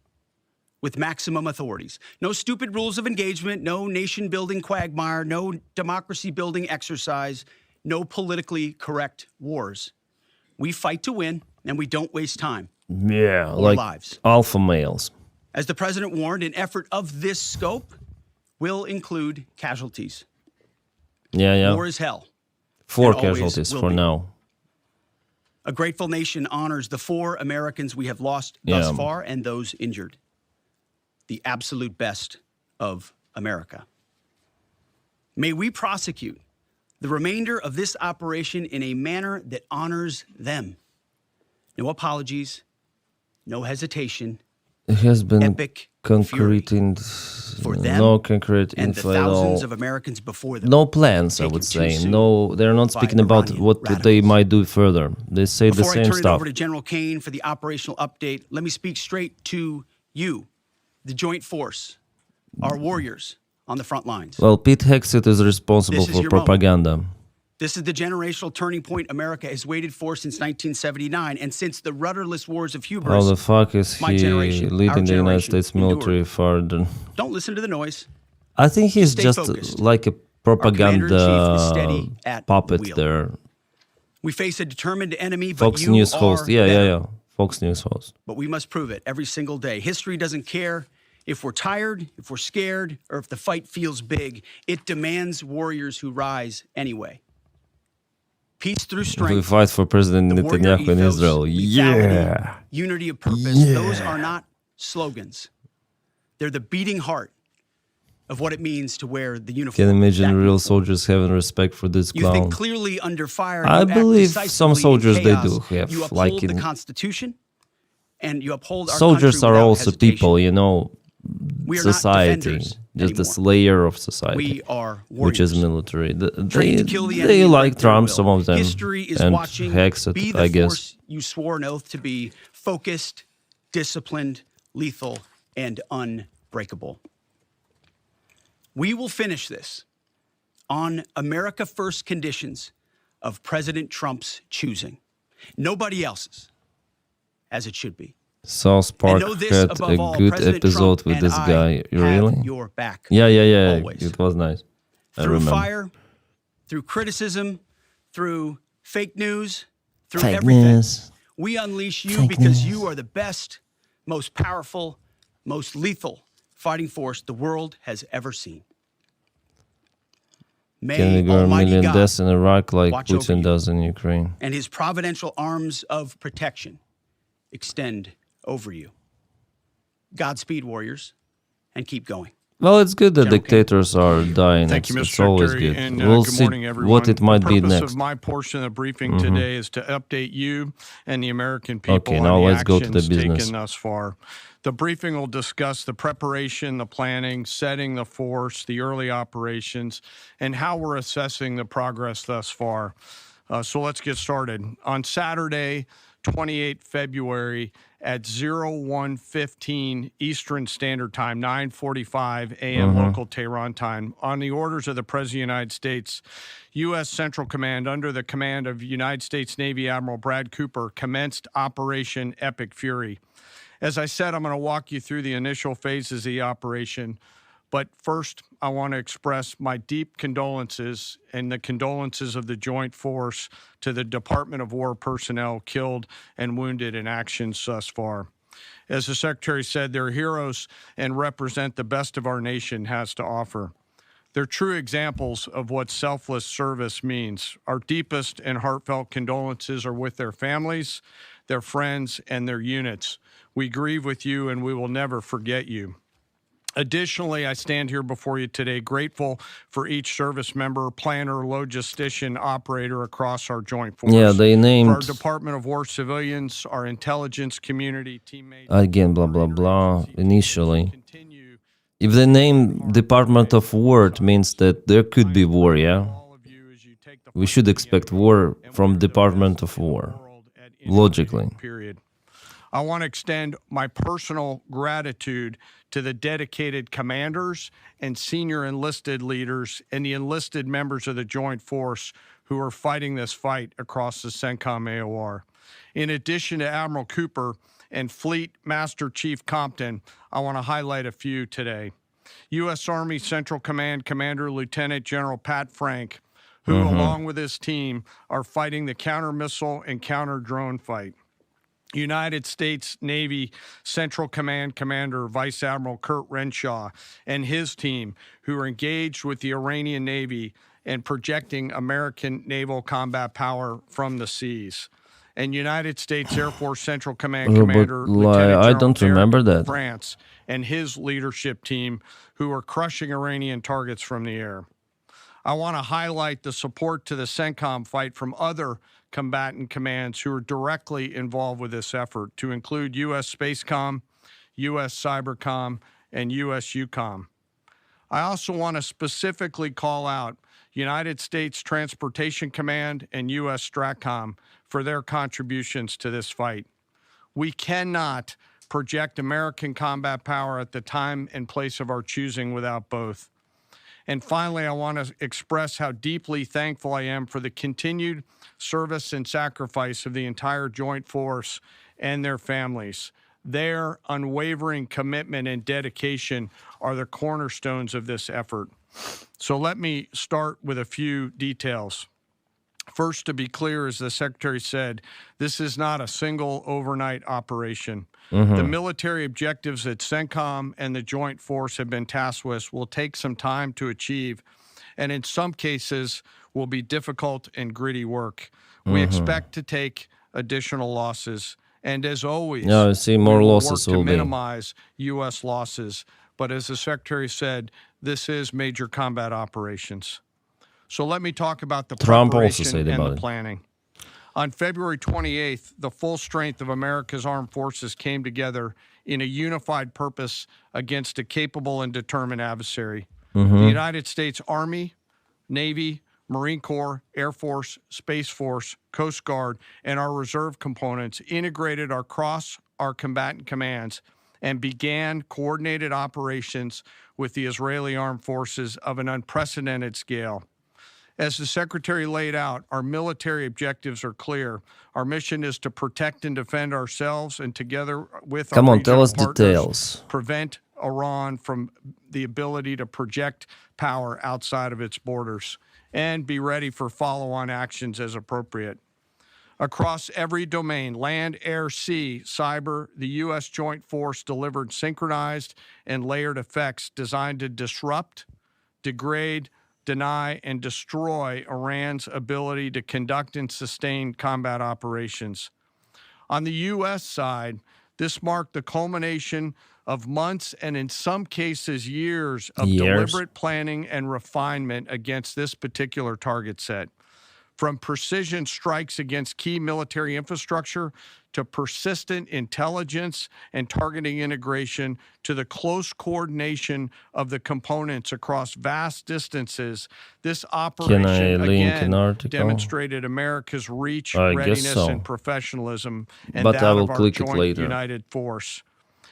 with maximum authorities. No stupid rules of engagement, no nation-building quagmire, no democracy-building exercise, no politically correct wars. We fight to win, and we don't waste time. Yeah, or like lives. alpha males. As the president warned, an effort of this scope will include casualties. Yeah. War is hell. 4 and always casualties will for be. now. A grateful nation honors the 4 Americans we have lost thus Yeah. far and those injured. The absolute best of America. May we prosecute the remainder of this operation in a manner that honors them. No apologies, no hesitation, It has been epic concrete fury in for them no concrete and the info at thousands all. of Americans before them. No plans, I taken would too say. soon No, they're not by speaking about Iranian what they radicals. might do further. They say the Before I same turn it stuff. over to General Kane for the operational update, let me speak straight to you, the Joint Force, our warriors on the front lines. Well, Pete Hegseth is responsible This is for your moment. propaganda. This is the generational turning point America has waited for since 1979, and since the rudderless wars of How hubris. the fuck is my he generation, our leading the United generation States military endured. further? Don't listen to the noise. I think he's Stay just focused. like a commander-in-chief is propaganda steady at the puppet wheel. there. We face a determined enemy, but Fox you News are host. Yeah. better. Fox News host. But we must prove it every single day. History doesn't care if we're tired, if we're scared, or if the fight feels big. It demands warriors who rise anyway. Peace through We strength. fight for President The warrior Netanyahu in ethos, Israel. lethality, Yeah. unity of purpose. Yeah. Those are not slogans. They're the beating heart of what it means to wear the uniform. Can imagine that real uniform. soldiers having respect for this You clown. think clearly under fire. I you act believe some decisively in soldiers they chaos. do have, You uphold like the in- Constitution, and you uphold our Soldiers country are without also hesitation. people, you know, We are not society. defenders Just the anymore. slayer of society, We are which is warriors. military. Trained They, to kill the they enemy and like break their Trump, will. some of them, History is and watching. Be Hegseth, the I guess. force you swore an oath to be: focused, disciplined, lethal, and unbreakable. We will finish this on America First conditions of President Trump's choosing. Nobody else's, as it should be. South Park know this had above a all, good President episode Trump with and this I guy. have Really? your back. Yeah. Always. It was nice. I Through remember. fire, through criticism, through fake news, through Fake everything. news. We unleash you Fake because news. you are the best, most powerful, most lethal fighting force the world has ever seen. May Can we go a Almighty million God deaths in Iraq like watch over Putin you. does in Ukraine? and his providential arms of protection extend over you. Godspeed, warriors, and keep going. Well, it's good that General King. dictators are dying. Thank you, It's Mr. always Secretary, good. and We'll good see morning, everyone. what it might be The purpose next. of my portion of the briefing today is to update you and the American people Okay, on now the let's go to the actions business. taken thus far. The briefing will discuss the preparation, the planning, setting the force, the early operations, and how we're assessing the progress thus far. So let's get started. On Saturday, 28 February at 01:15 Eastern Standard Time, 9:45 a.m. local Tehran time, on the orders of the President of the United States, U.S. Central Command, under the command of United States Navy Admiral Brad Cooper, commenced Operation Epic Fury. As I said, I'm going to walk you through the initial phases of the operation. But first, I want to express my deep condolences and the condolences of the Joint Force to the Department of War personnel killed and wounded in actions thus far. As the Secretary said, they're heroes and represent the best of our nation has to offer. They're true examples of what selfless service means. Our deepest and heartfelt condolences are with their families, their friends, and their units. We grieve with you, and we will never forget you. Additionally, I stand here before you today grateful for each service member, planner, logistician, operator across our joint force. Yeah, they For our named Department of War civilians, our intelligence community, teammates. again, blah blah blah. Initially, if they name Department of War, it means that there could be war. Yeah, we should expect war from Department of War, logically. Period. I want to extend my personal gratitude to the dedicated commanders and senior enlisted leaders and the enlisted members of the Joint Force who are fighting this fight across the CENTCOM AOR. In addition to Admiral Cooper and Fleet Master Chief Compton, I want to highlight a few today. U.S. Army Central Command Commander Lieutenant General Pat Frank, who along with his team are fighting the counter-missile and counter-drone fight. United States Navy Central Command Commander Vice Admiral Kurt Renshaw and his team, who are engaged with the Iranian Navy and projecting American naval combat power from the seas. And United States Air Force Central Command Commander Lieutenant I don't General remember Derek that. France and his leadership team, who are crushing Iranian targets from the air. I want to highlight the support to the CENTCOM fight from other combatant commands who are directly involved with this effort, to include U.S. Spacecom, U.S. Cybercom, and U.S. UCOM. I also want to specifically call out United States Transportation Command and U.S. STRATCOM for their contributions to this fight. We cannot project American combat power at the time and place of our choosing without both. And finally, I want to express how deeply thankful I am for the continued service and sacrifice of the entire Joint Force and their families. Their unwavering commitment and dedication are the cornerstones of this effort. So let me start with a few details. First, to be clear, as the Secretary said, this is not a single overnight operation. The military objectives that CENTCOM and the Joint Force have been tasked with will take some time to achieve, and in some cases will be difficult and gritty work. We expect to take additional losses, and as always, I see more we will losses work to will be. minimize U.S. losses. But as the Secretary said, this is major combat operations. So let me talk about the Trump also preparation said and about the it. planning. On February 28th, the full strength of America's armed forces came together in a unified purpose against a capable and determined adversary. The United States Army, Navy, Marine Corps, Air Force, Space Force, Coast Guard, and our reserve components integrated across our combatant commands and began coordinated operations with the Israeli armed forces of an unprecedented scale. As the Secretary laid out, our military objectives are clear. Our mission is to protect and defend ourselves, and together with Come our on, tell regional us partners, details. prevent Iran from the ability to project power outside of its borders, and be ready for follow-on actions as appropriate. Across every domain, land, air, sea, cyber, the U.S. Joint Force delivered synchronized and layered effects designed to disrupt, degrade, deny, and destroy Iran's ability to conduct and sustain combat operations. On the U.S. side, this marked the culmination of months and in some cases years of deliberate planning and refinement against this particular target set. From precision strikes against key military infrastructure to persistent intelligence and targeting integration to the close coordination of the components across vast distances, this operation again demonstrated America's reach, readiness, and professionalism, and that of our joint united force.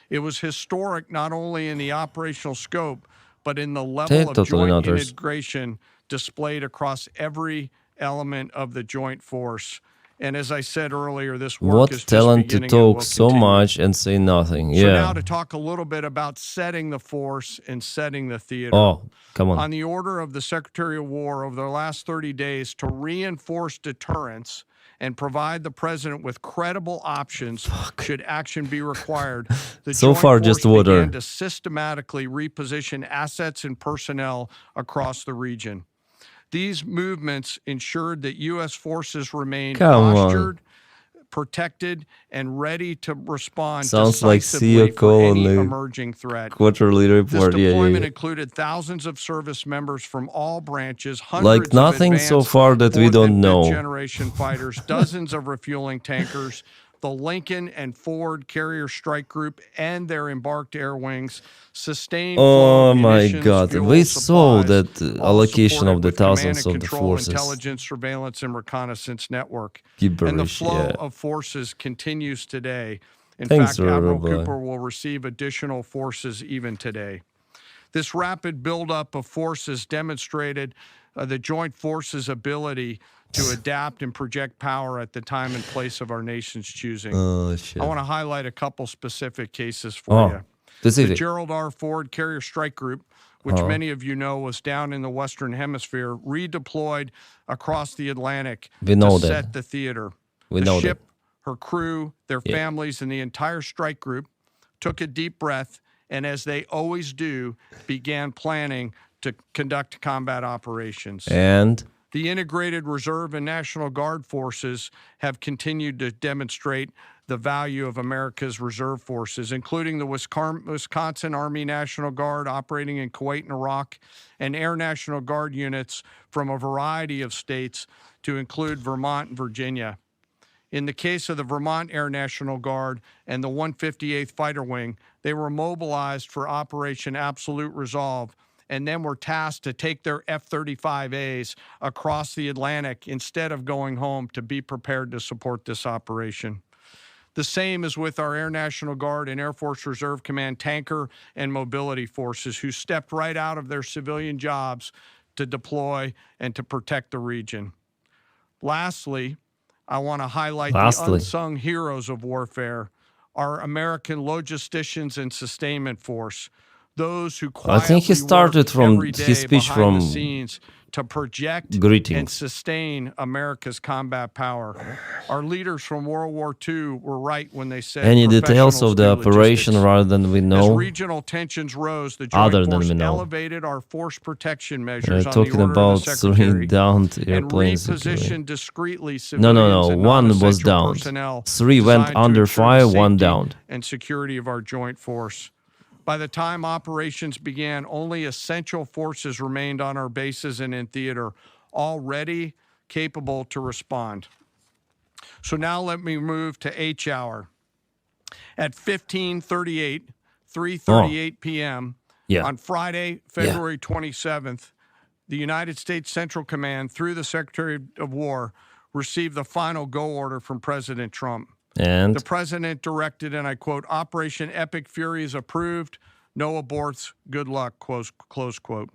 It was historic not only in the operational scope, but in the level of joint integration displayed across every element of the joint force. And as I said earlier, this work is just beginning. What talent to talk so much and say nothing. So now to talk a little bit about setting the force and setting the theater. Oh, come on. On the order of the Secretary of War over the last 30 days to reinforce deterrence and provide the president with credible options should action be required, the so Joint far Force just water. began to systematically reposition assets and personnel across the region. These movements ensured that U.S. forces remained postured, protected, and ready to respond Sounds like decisively CEO for on any the emerging threat. quarterly This report. deployment included thousands of service members from all branches, hundreds Like nothing of so advanced far that we fourth don't and know. fifth generation fighters, dozens of refueling tankers, the Lincoln and Ford Carrier Strike Group and their embarked air wings, sustained flow Oh of my munitions, God! fuel, We saw supplies, that all allocation supported of the with command thousands and of the control, forces. intelligence, surveillance, and reconnaissance network. Gibberish, And the flow yeah. of forces continues today. In Thanks, fact, Admiral Rabbi. Cooper will receive additional forces even today. This rapid buildup of forces demonstrated the joint forces' ability to adapt and project power at the time and place of our nation's choosing. Oh shit! I want to highlight a couple specific cases for you. The specific. Gerald R. Ford Carrier Strike Group, which many of you know was down in the Western Hemisphere, redeployed across the Atlantic We know to that. set the theater. We The know ship, her crew, their Yeah. families, and the entire strike group took a deep breath and, as they always do, began planning to conduct combat operations. And The integrated Reserve and National Guard forces have continued to demonstrate the value of America's reserve forces, including the Wisconsin Army National Guard operating in Kuwait and Iraq, and Air National Guard units from a variety of states to include Vermont and Virginia. In the case of the Vermont Air National Guard and the 158th Fighter Wing, they were mobilized for Operation Absolute Resolve and then were tasked to take their F-35As across the Atlantic instead of going home to be prepared to support this operation. The same is with our Air National Guard and Air Force Reserve Command tanker and mobility forces, who stepped right out of their civilian jobs to deploy and to protect the region. Lastly, I want to highlight the unsung heroes of warfare, our American logisticians and sustainment force, those who quietly I think he started work from every day his speech behind from the scenes to project and greetings. sustain America's combat power. Our leaders from World War II were right when they said Any details of the professionals do operation logistics. rather than we As know? regional tensions rose, the Other Joint than Force we know. elevated our force protection measures on the Talking order about of the Secretary three downed and airplanes. repositioned discreetly No, civilians and one was non-essential downed. personnel 3 went designed to under ensure the fire, 1 safety downed. and security of our joint force. By the time operations began, only essential forces remained on our bases and in theater, all ready, capable to respond. So now let me move to H hour. At 3:38 p.m. on Friday, February 27th, the United States Central Command, through the Secretary of War, received the final go order from President Trump. And The president directed, and I quote, "Operation Epic Fury is approved. No aborts. Good luck," close quote.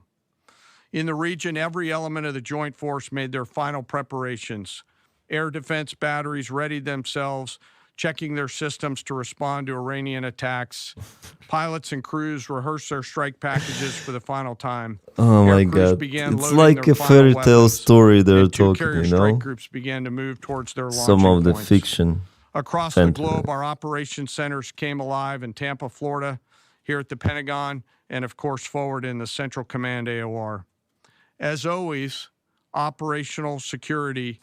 In the region, every element of the joint force made their final preparations. Air defense batteries readied themselves, checking their systems to respond to Iranian attacks. Pilots and crews rehearsed their strike packages for the final time. oh Air my crews God, began it's loading like their a final fairy tale weapons, story they're and two talking, carrier you strike know? groups began to move towards their launching Some of the points. fiction. Across the globe, our operation centers came alive in Tampa, Florida, here at the Pentagon, and of course forward in the Central Command AOR. As always, operational security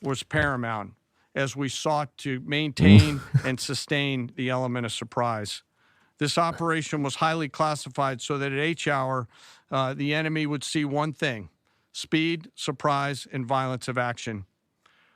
was paramount as we sought to maintain and sustain the element of surprise. This operation was highly classified so that at H hour, the enemy would see one thing: speed, surprise, and violence of action.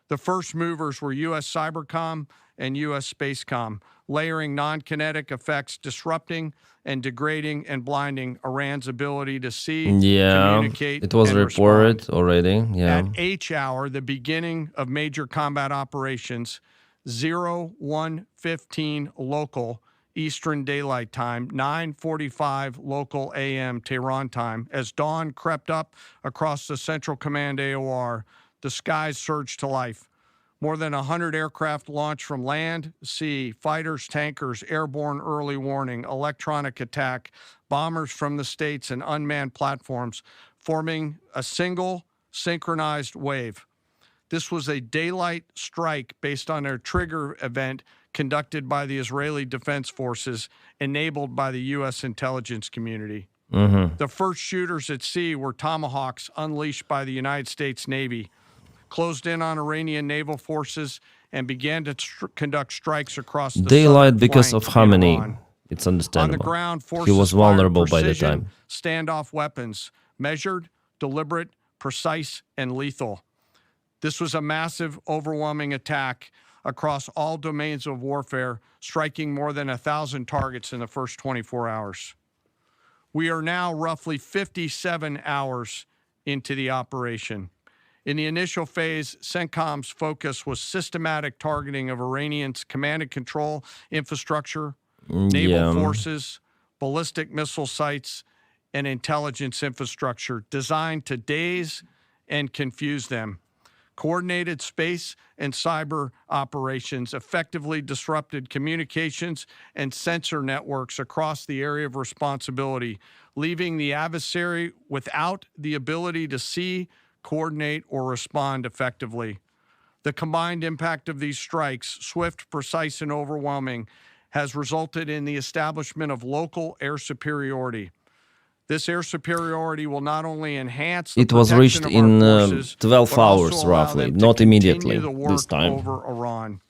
The first movers were U.S. Cybercom and U.S. Spacecom, layering non-kinetic effects, disrupting and degrading and blinding Iran's ability to see, communicate, it was and reported respond. already. Yeah. At H hour, the beginning of major combat operations, 01:15 local Eastern Daylight Time, 9:45 local AM Tehran time, as dawn crept up across the Central Command AOR, the skies surged to life. More than 100 aircraft launched from land, sea, fighters, tankers, airborne early warning, electronic attack, bombers from the States, and unmanned platforms, forming a single synchronized wave. This was a daylight strike based on a trigger event conducted by the Israeli Defense Forces, enabled by the U.S. intelligence community. The first shooters at sea were Tomahawks unleashed by the United States Navy. closed in on Iranian naval forces, and began to conduct strikes across the They southern lied because flank of in Khamenei. Iran. It's On the understandable. ground, He forces was fired vulnerable by the precision time. standoff weapons, measured, deliberate, precise, and lethal. This was a massive, overwhelming attack across all domains of warfare, striking more than 1,000 targets in the first 24 hours. We are now roughly 57 hours into the operation. In the initial phase, CENTCOM's focus was systematic targeting of Iranian's command and control infrastructure, naval forces, ballistic missile sites, and intelligence infrastructure designed to daze and confuse them. Coordinated space and cyber operations effectively disrupted communications and sensor networks across the area of responsibility, leaving the adversary without the ability to see, coordinate, or respond effectively. The combined impact of these strikes, swift, precise, and overwhelming, has resulted in the establishment of local air superiority. This air superiority will not only enhance the It was protection reached of in our forces, 12 but also hours, allow roughly, them to not continue immediately the work this time. over Iran.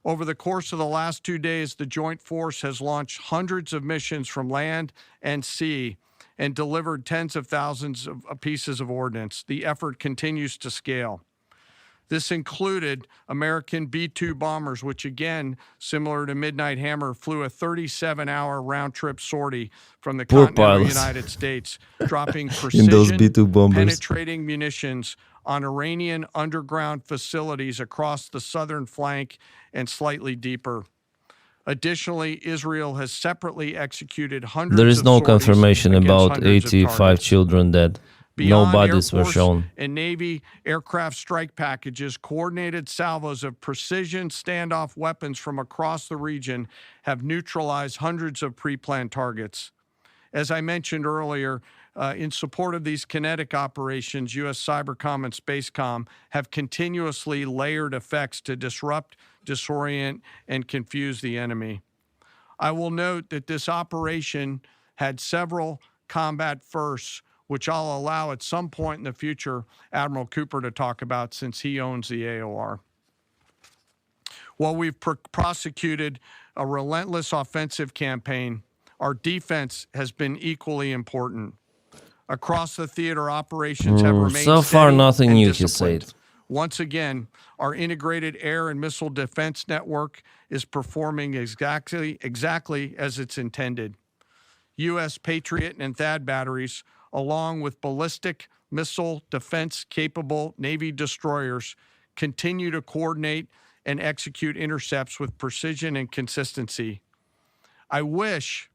Over the course of the last 2 days, the Joint Force has launched hundreds of missions from land and sea and delivered tens of thousands of pieces of ordnance. The effort continues to scale. This included American B-2 bombers, which again, similar to Midnight Hammer, flew a 37-hour round-trip sortie from the continental United States, dropping precision, B-2 bombers. penetrating munitions on Iranian underground facilities across the southern flank and slightly deeper. Additionally, Israel has separately executed hundreds of There is no sorties confirmation against about hundreds of 85 targets. children dead. No Beyond bodies Air were Force shown. and Navy aircraft strike packages, coordinated salvos of precision standoff weapons from across the region have neutralized hundreds of pre-planned targets. As I mentioned earlier, in support of these kinetic operations, U.S. Cybercom and Spacecom have continuously layered effects to disrupt, disorient, and confuse the enemy. I will note that this operation had several combat firsts, which I'll allow at some point in the future Admiral Cooper to talk about since he owns the AOR. While we've prosecuted a relentless offensive campaign, our defense has been equally important. Across the theater, operations have remained So far, steady nothing and new, he disciplined. said. Once again, our integrated air and missile defense network is performing exactly as it's intended. U.S. Patriot and THAAD batteries, along with ballistic missile defense-capable Navy destroyers, continue to coordinate and execute intercepts with precision and consistency. I wish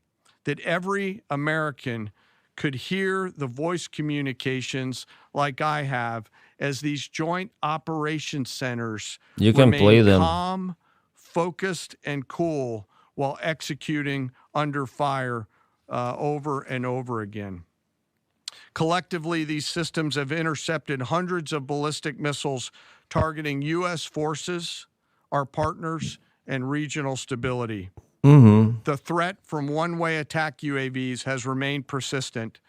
that every American could hear the voice communications like I have as these joint operations centers You can remain play them. calm, focused, and cool while executing under fire over and over again. Collectively, these systems have intercepted hundreds of ballistic missiles targeting U.S. forces, our partners, and regional stability. The threat from one-way attack UAVs has remained persistent.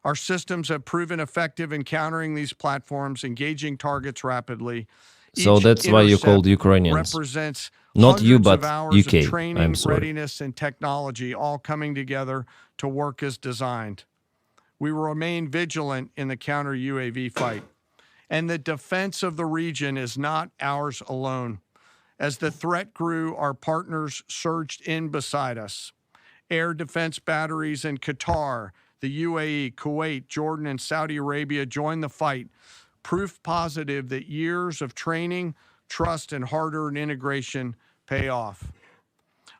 Our systems have proven effective in countering these platforms, engaging targets rapidly. So Each that's why you intercept called Ukrainians. represents Not you, hundreds but of hours UK. of training, I'm sorry. readiness, and technology all coming together to work as designed. We will remain vigilant in the counter UAV fight. And the defense of the region is not ours alone. As the threat grew, our partners surged in beside us. Air defense batteries in Qatar, the UAE, Kuwait, Jordan, and Saudi Arabia joined the fight, proof positive that years of training, trust, and hard-earned integration pay off.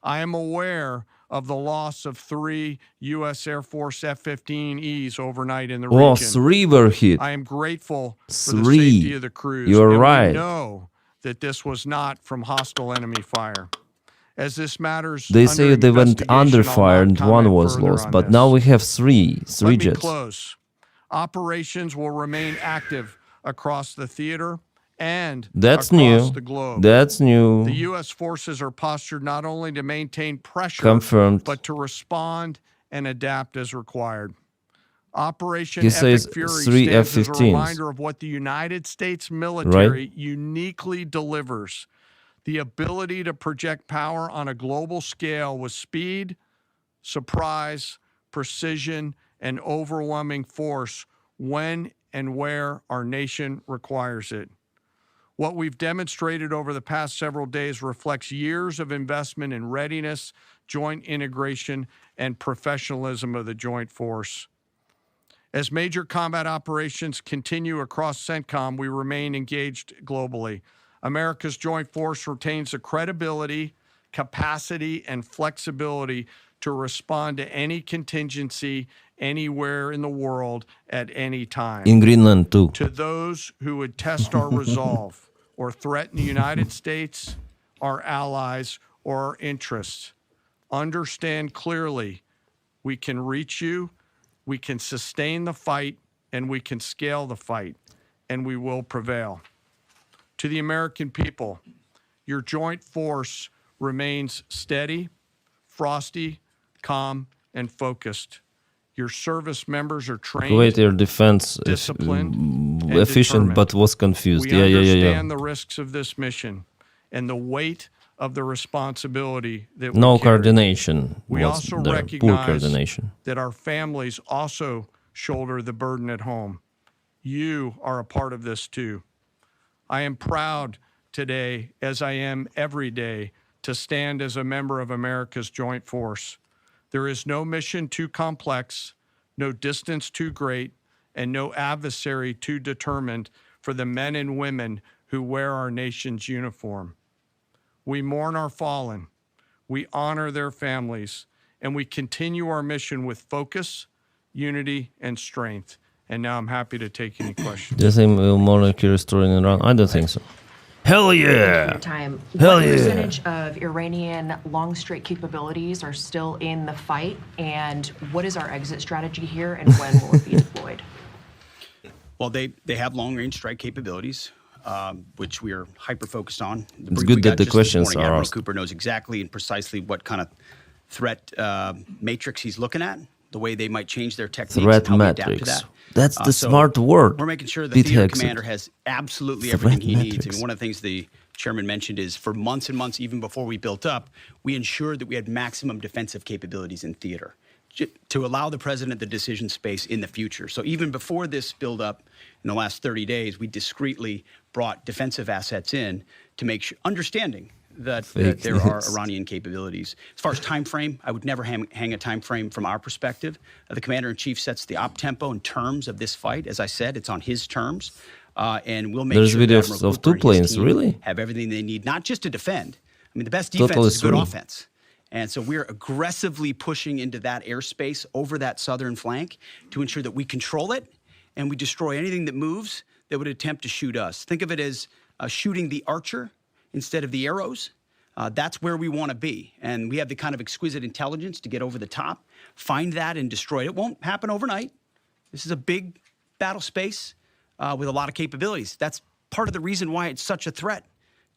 I am aware of the loss of 3 U.S. Air Force F-15Es overnight in the Oh, region. 3 were hit. I am grateful for the 3. safety of the crews. You're and right. We know that this was not from hostile enemy fire. As this matters, They under say they went investigation, under I'll fire not and comment one was further lost, on but this. now we have 3 Let me jets. close. Operations will remain active across the theater and That's across new. the globe. That's new. The U.S. forces are postured not only to maintain pressure, Confirmed. but to respond and adapt as required. Operation He Epic says Fury 3 stands as a F-15s. reminder of what the United States military Right. uniquely delivers. The ability to project power on a global scale with speed, surprise, precision, and overwhelming force when and where our nation requires it. What we've demonstrated over the past several days reflects years of investment in readiness, joint integration, and professionalism of the joint force. As major combat operations continue across CENTCOM, we remain engaged globally. America's joint force retains the credibility, capacity, and flexibility to respond to any contingency anywhere in the world at any time. In Greenland too. To those who would test our resolve or threaten the United States, our allies, or our interests, understand clearly we can reach you, we can sustain the fight, and we can scale the fight, and we will prevail. To the American people, your joint force remains steady, frosty, calm, and focused. Your service members are trained, Kuwait Air Defense disciplined, and efficient, determined. but was confused. We Yeah. understand the risks of this mission and the weight of the responsibility that we No carry. coordination We was also there. Poor recognize coordination. that our families also shoulder the burden at home. You are a part of this too. I am proud today, as I am every day, to stand as a member of America's joint force. There is no mission too complex, no distance too great, and no adversary too determined for the men and women who wear our nation's uniform. We mourn our fallen, we honor their families, and we continue our mission with focus, unity, and strength. And now I'm happy to take any questions. The same monarchy restoring Iran? I don't think so. Hell yeah! Time. Hell What yeah! percentage of Iranian long straight capabilities are still in the fight, and what is our exit strategy here, and when will it be deployed? Well, they have long-range strike capabilities, which we are hyper-focused on. The It's brief good we that got the just this questions morning, are Admiral asked. Cooper knows exactly and precisely what kind of threat matrix he's looking at, the way they might change their techniques, Threat and how we adapt to matrix. that. That's the So smart word. We're making sure the Pete theater Hexet. commander has absolutely Threat everything he needs. I matrix. mean, one of the things the chairman mentioned is for months and months, even before we built up, we ensured that we had maximum defensive capabilities in theater to allow the president the decision space in the future. So even before this buildup in the last 30 days, we discreetly brought defensive assets in to make sure, understanding that there are Iranian capabilities. As far as time frame, I would never hang a time frame from our perspective. The commander-in-chief sets the op tempo in terms of this fight. As I said, it's on his terms. And we'll make There's sure that videos Admiral of Cooper two and his planes, team really? have everything they need, not just to defend. I mean, the best defense Total is good three. offense. And so we're aggressively pushing into that airspace over that southern flank to ensure that we control it and we destroy anything that moves that would attempt to shoot us. Think of it as shooting the archer instead of the arrows. That's where we want to be. And we have the kind of exquisite intelligence to get over the top, find that and destroy it. It won't happen overnight. This is a big battle space with a lot of capabilities. That's part of the reason why it's such a threat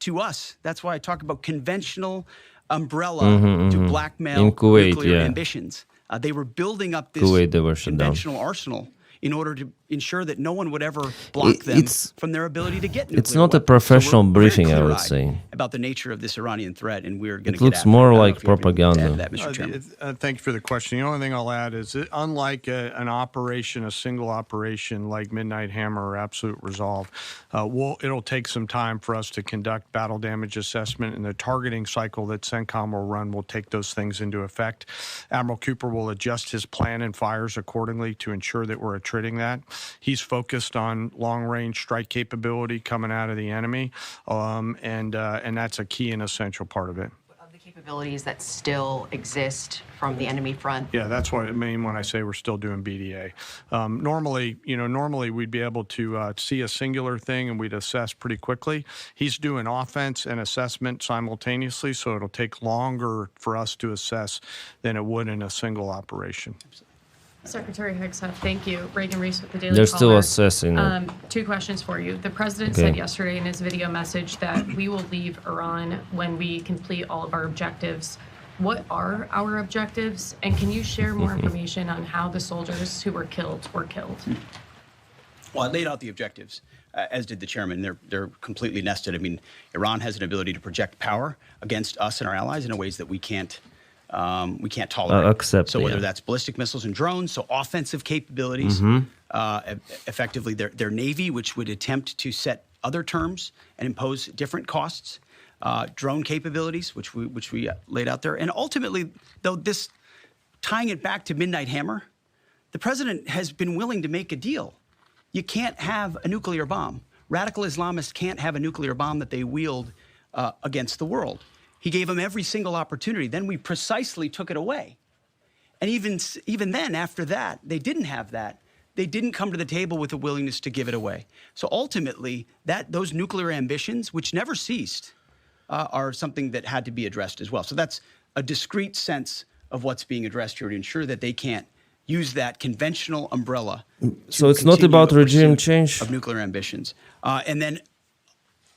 to us. That's why I talk about conventional umbrella to blackmail In Kuwait, nuclear yeah. ambitions. They were building up this Kuwait, they were shut down. conventional arsenal in order to ensure that no one would ever block them it's- from their ability to get nuclear It's not a weapons. professional So we're very briefing, I would clear-eyed say. about the nature of this Iranian threat, and we're going to It get looks after more I don't know like if you have anything to add to propaganda. that, Mr. Chairman. Thank you for the question. The only thing I'll add is that unlike an operation, a single operation like Midnight Hammer or Absolute Resolve, it'll take some time for us to conduct battle damage assessment, and the targeting cycle that CENTCOM will run will take those things into effect. Admiral Cooper will adjust his plan and fires accordingly to ensure that we're attriting that. He's focused on long-range strike capability coming out of the enemy, and that's a key and essential part of it. Of the capabilities that still exist from the enemy front. Yeah, that's what I mean when I say we're still doing BDA. Normally we'd be able to see a singular thing and we'd assess pretty quickly. He's doing offense and assessment simultaneously, so it'll take longer for us to assess than it would in a single operation. Secretary Hegseth, thank you. Reagan Reese with the Daily They're Caller. still assessing it. Two questions for you. The president Okay. said yesterday in his video message that we will leave Iran when we complete all of our objectives. What are our objectives? And can you share more information on how the soldiers who were killed were killed? Well, I laid out the objectives, as did the chairman. They're completely nested. I mean, Iran has an ability to project power against us and our allies in ways that we can't tolerate. Accept. So whether that's ballistic missiles and drones, so offensive capabilities, effectively their navy, which would attempt to set other terms and impose different costs, drone capabilities, which we laid out there, and ultimately, though this tying it back to Midnight Hammer, the president has been willing to make a deal. You can't have a nuclear bomb. Radical Islamists can't have a nuclear bomb that they wield against the world. He gave them every single opportunity. Then we precisely took it away. And even then, after that, they didn't have that. They didn't come to the table with a willingness to give it away. So ultimately, those nuclear ambitions, which never ceased, are something that had to be addressed as well. So that's a discrete sense of what's being addressed here to ensure that they can't use that conventional umbrella. So it's not about regime change of nuclear ambitions. And then,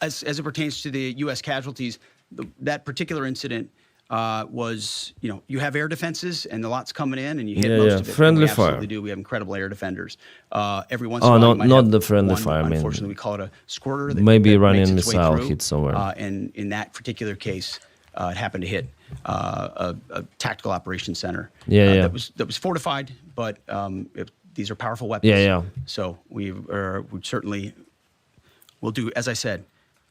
as it pertains to the U.S. casualties, that particular incident was, you have air defenses and the lot's coming in and you hit most of it. Friendly we fire. absolutely do. We have incredible air defenders. Every once in a while, you might not have the friendly one, fire. I mean, unfortunately, we call it a squirter. Maybe that Iranian makes its way missile through. hit somewhere. And in that particular case, it happened to hit a tactical operations center. That was fortified, but these are powerful weapons. So we certainly will do, as I said,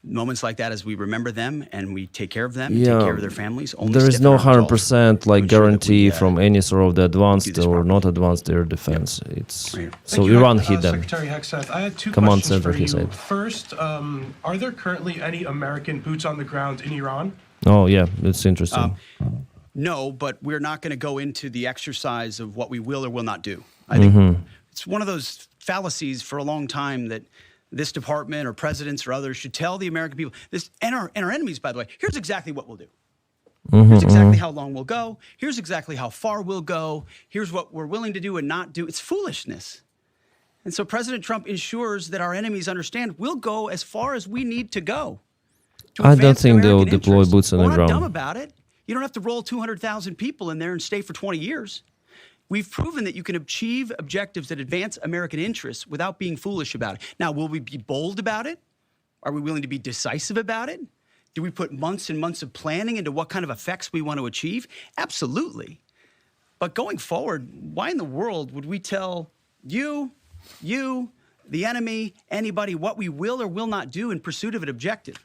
moments like that as we remember them and we take care of them, and take care of their families. There is no 100% like guarantee from any sort of the advanced or not advanced air defense. It's so Iran hit them. Secretary Hegseth, I had two Command questions center, for he you. said. First, are there currently any American boots on the ground in Iran? Oh yeah, it's interesting. No, but we're not going to go into the exercise of what we will or will not do. I think it's one of those fallacies for a long time that this department or presidents or others should tell the American people this, and our enemies, by the way, here's exactly what we'll do. Here's exactly how long we'll go. Here's exactly how far we'll go. Here's what we're willing to do and not do. It's foolishness. And so President Trump ensures that our enemies understand we'll go as far as we need to go. I don't think they'll deploy boots on the We're not dumb ground. about it. You don't have to roll 200,000 people in there and stay for 20 years. We've proven that you can achieve objectives that advance American interests without being foolish about it. Now, will we be bold about it? Are we willing to be decisive about it? Do we put months and months of planning into what kind of effects we want to achieve? Absolutely. But going forward, why in the world would we tell you, the enemy, anybody, what we will or will not do in pursuit of an objective?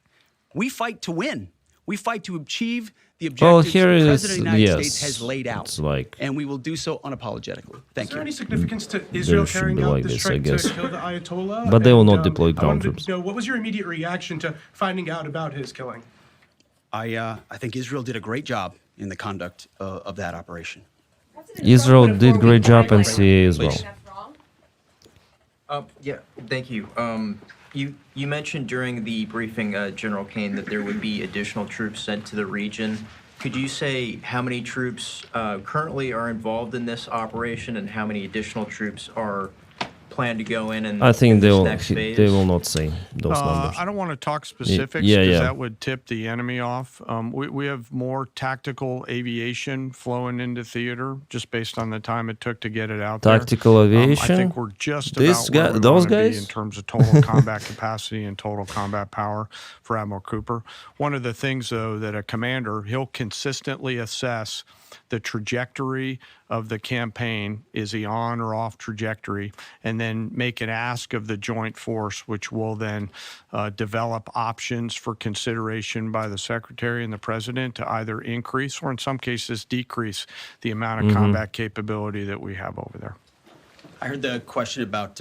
We fight to win. We fight to achieve the objectives the President of the United States has laid out. It's like, and we will do so unapologetically. Thank Is there you. any significance to Israel should carrying be out like the this, I strike guess. to kill the Ayatollah? But they will not And, deploy I ground wanted troops. to know, what was your immediate reaction to finding out about his killing? I think Israel did a great job in the conduct of that operation. Israel did great job and CIA as well. Yeah, thank you. You mentioned during the briefing, General Kane, that there would be additional troops sent to the region. Could you say how many troops currently are involved in this operation and how many additional troops are planned to go in I think this next phase? they will not say those numbers. I don't want to talk specifics because that would tip the enemy off. We have more tactical aviation flowing into theater just based on the time it took to get it out Tactical there. aviation? I think we're just This about where guy- we those want to be guys? in terms of total combat capacity and total combat power for Admiral Cooper. One of the things, though, that a commander, he'll consistently assess the trajectory of the campaign. Is he on or off trajectory? And then make an ask of the joint force, which will then develop options for consideration by the secretary and the president to either increase or in some cases decrease the amount of combat capability that we have over there. I heard the question about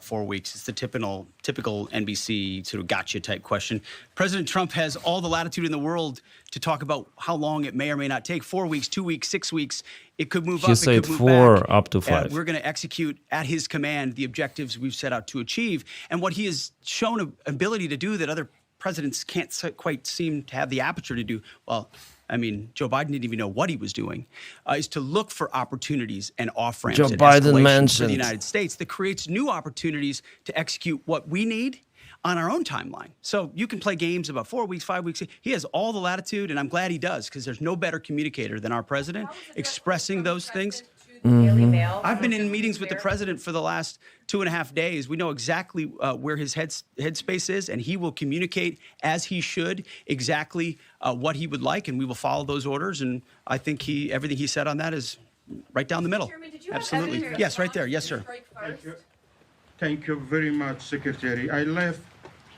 4 weeks. It's the typical NBC sort of gotcha type question. President Trump has all the latitude in the world to talk about how long it may or may not take. 4 weeks, 2 weeks, 6 weeks. It could move He up, said it could move 4 back. up to 5. We're going to execute at his command the objectives we've set out to achieve. And what he has shown an ability to do that other presidents can't quite seem to have the aperture to do, well, I mean, Joe Biden didn't even know what he was doing, is to look for opportunities and off-ramps Joe and Biden escalations for mentioned- the United States that creates new opportunities to execute what we need on our own timeline. So you can play games about 4 weeks, 5 weeks. He has all the latitude, and I'm glad he does, because there's no better communicator than our president expressing those things. I've been in meetings with the president for the last 2.5 days. We know exactly where his headspace is, and he will communicate as he should exactly what he would like, and we will follow those orders. And I think everything he said on that is right down the middle. Chairman, did you Absolutely. have Yes, right there. Yes, sir. Thank you very much, Secretary. I left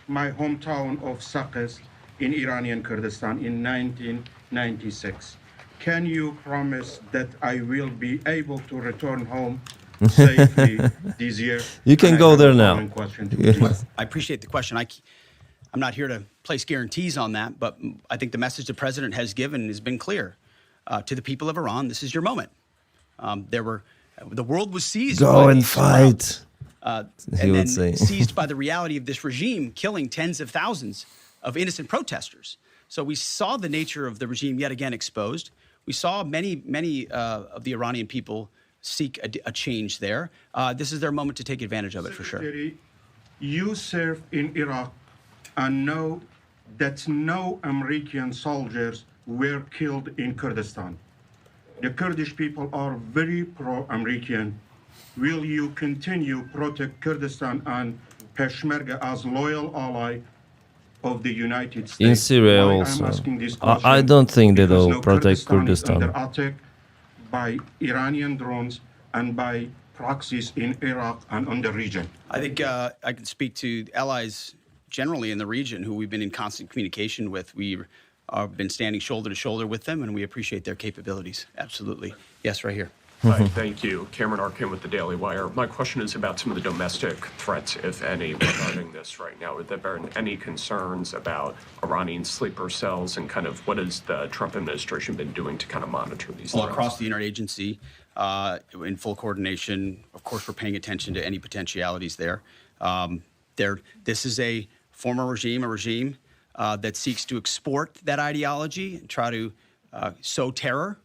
my hometown of Sakis in Iranian Kurdistan in 1996. Can you promise that I will be able to return home safely this year? You can go there now. I appreciate the question. I'm not here to place guarantees on that, but I think the message the president has given has been clear to the people of Iran. This is your moment. The world was seized. Go and fight. And then seized by the reality of this regime killing tens of thousands of innocent protesters. So we saw the nature of the regime yet again exposed. We saw many of the Iranian people seek a change there. This is their moment to take advantage of it, for sure. You served in Iraq and know that no American soldiers were killed in Kurdistan. The Kurdish people are very pro-American. Will you continue protect Kurdistan and Peshmerga as loyal ally of the United States? In Syria Why also. I'm asking this question, I don't think they because will now protect Is Kurdistan. under attack by Iranian drones and by proxies in Iraq and on the region. I think I can speak to allies generally in the region who we've been in constant communication with. We've been standing shoulder to shoulder with them, and we appreciate their capabilities. Absolutely. Yes, right here. Hi, thank you. Cameron Arkin with the Daily Wire. My question is about some of the domestic threats, if any, regarding this right now. Have there been any concerns about Iranian sleeper cells, and kind of what has the Trump administration been doing to kind of monitor these Well, threats? across the interagency, in full coordination, of course, we're paying attention to any potentialities there. This is a former regime, a regime that seeks to export that ideology and try to sow terror.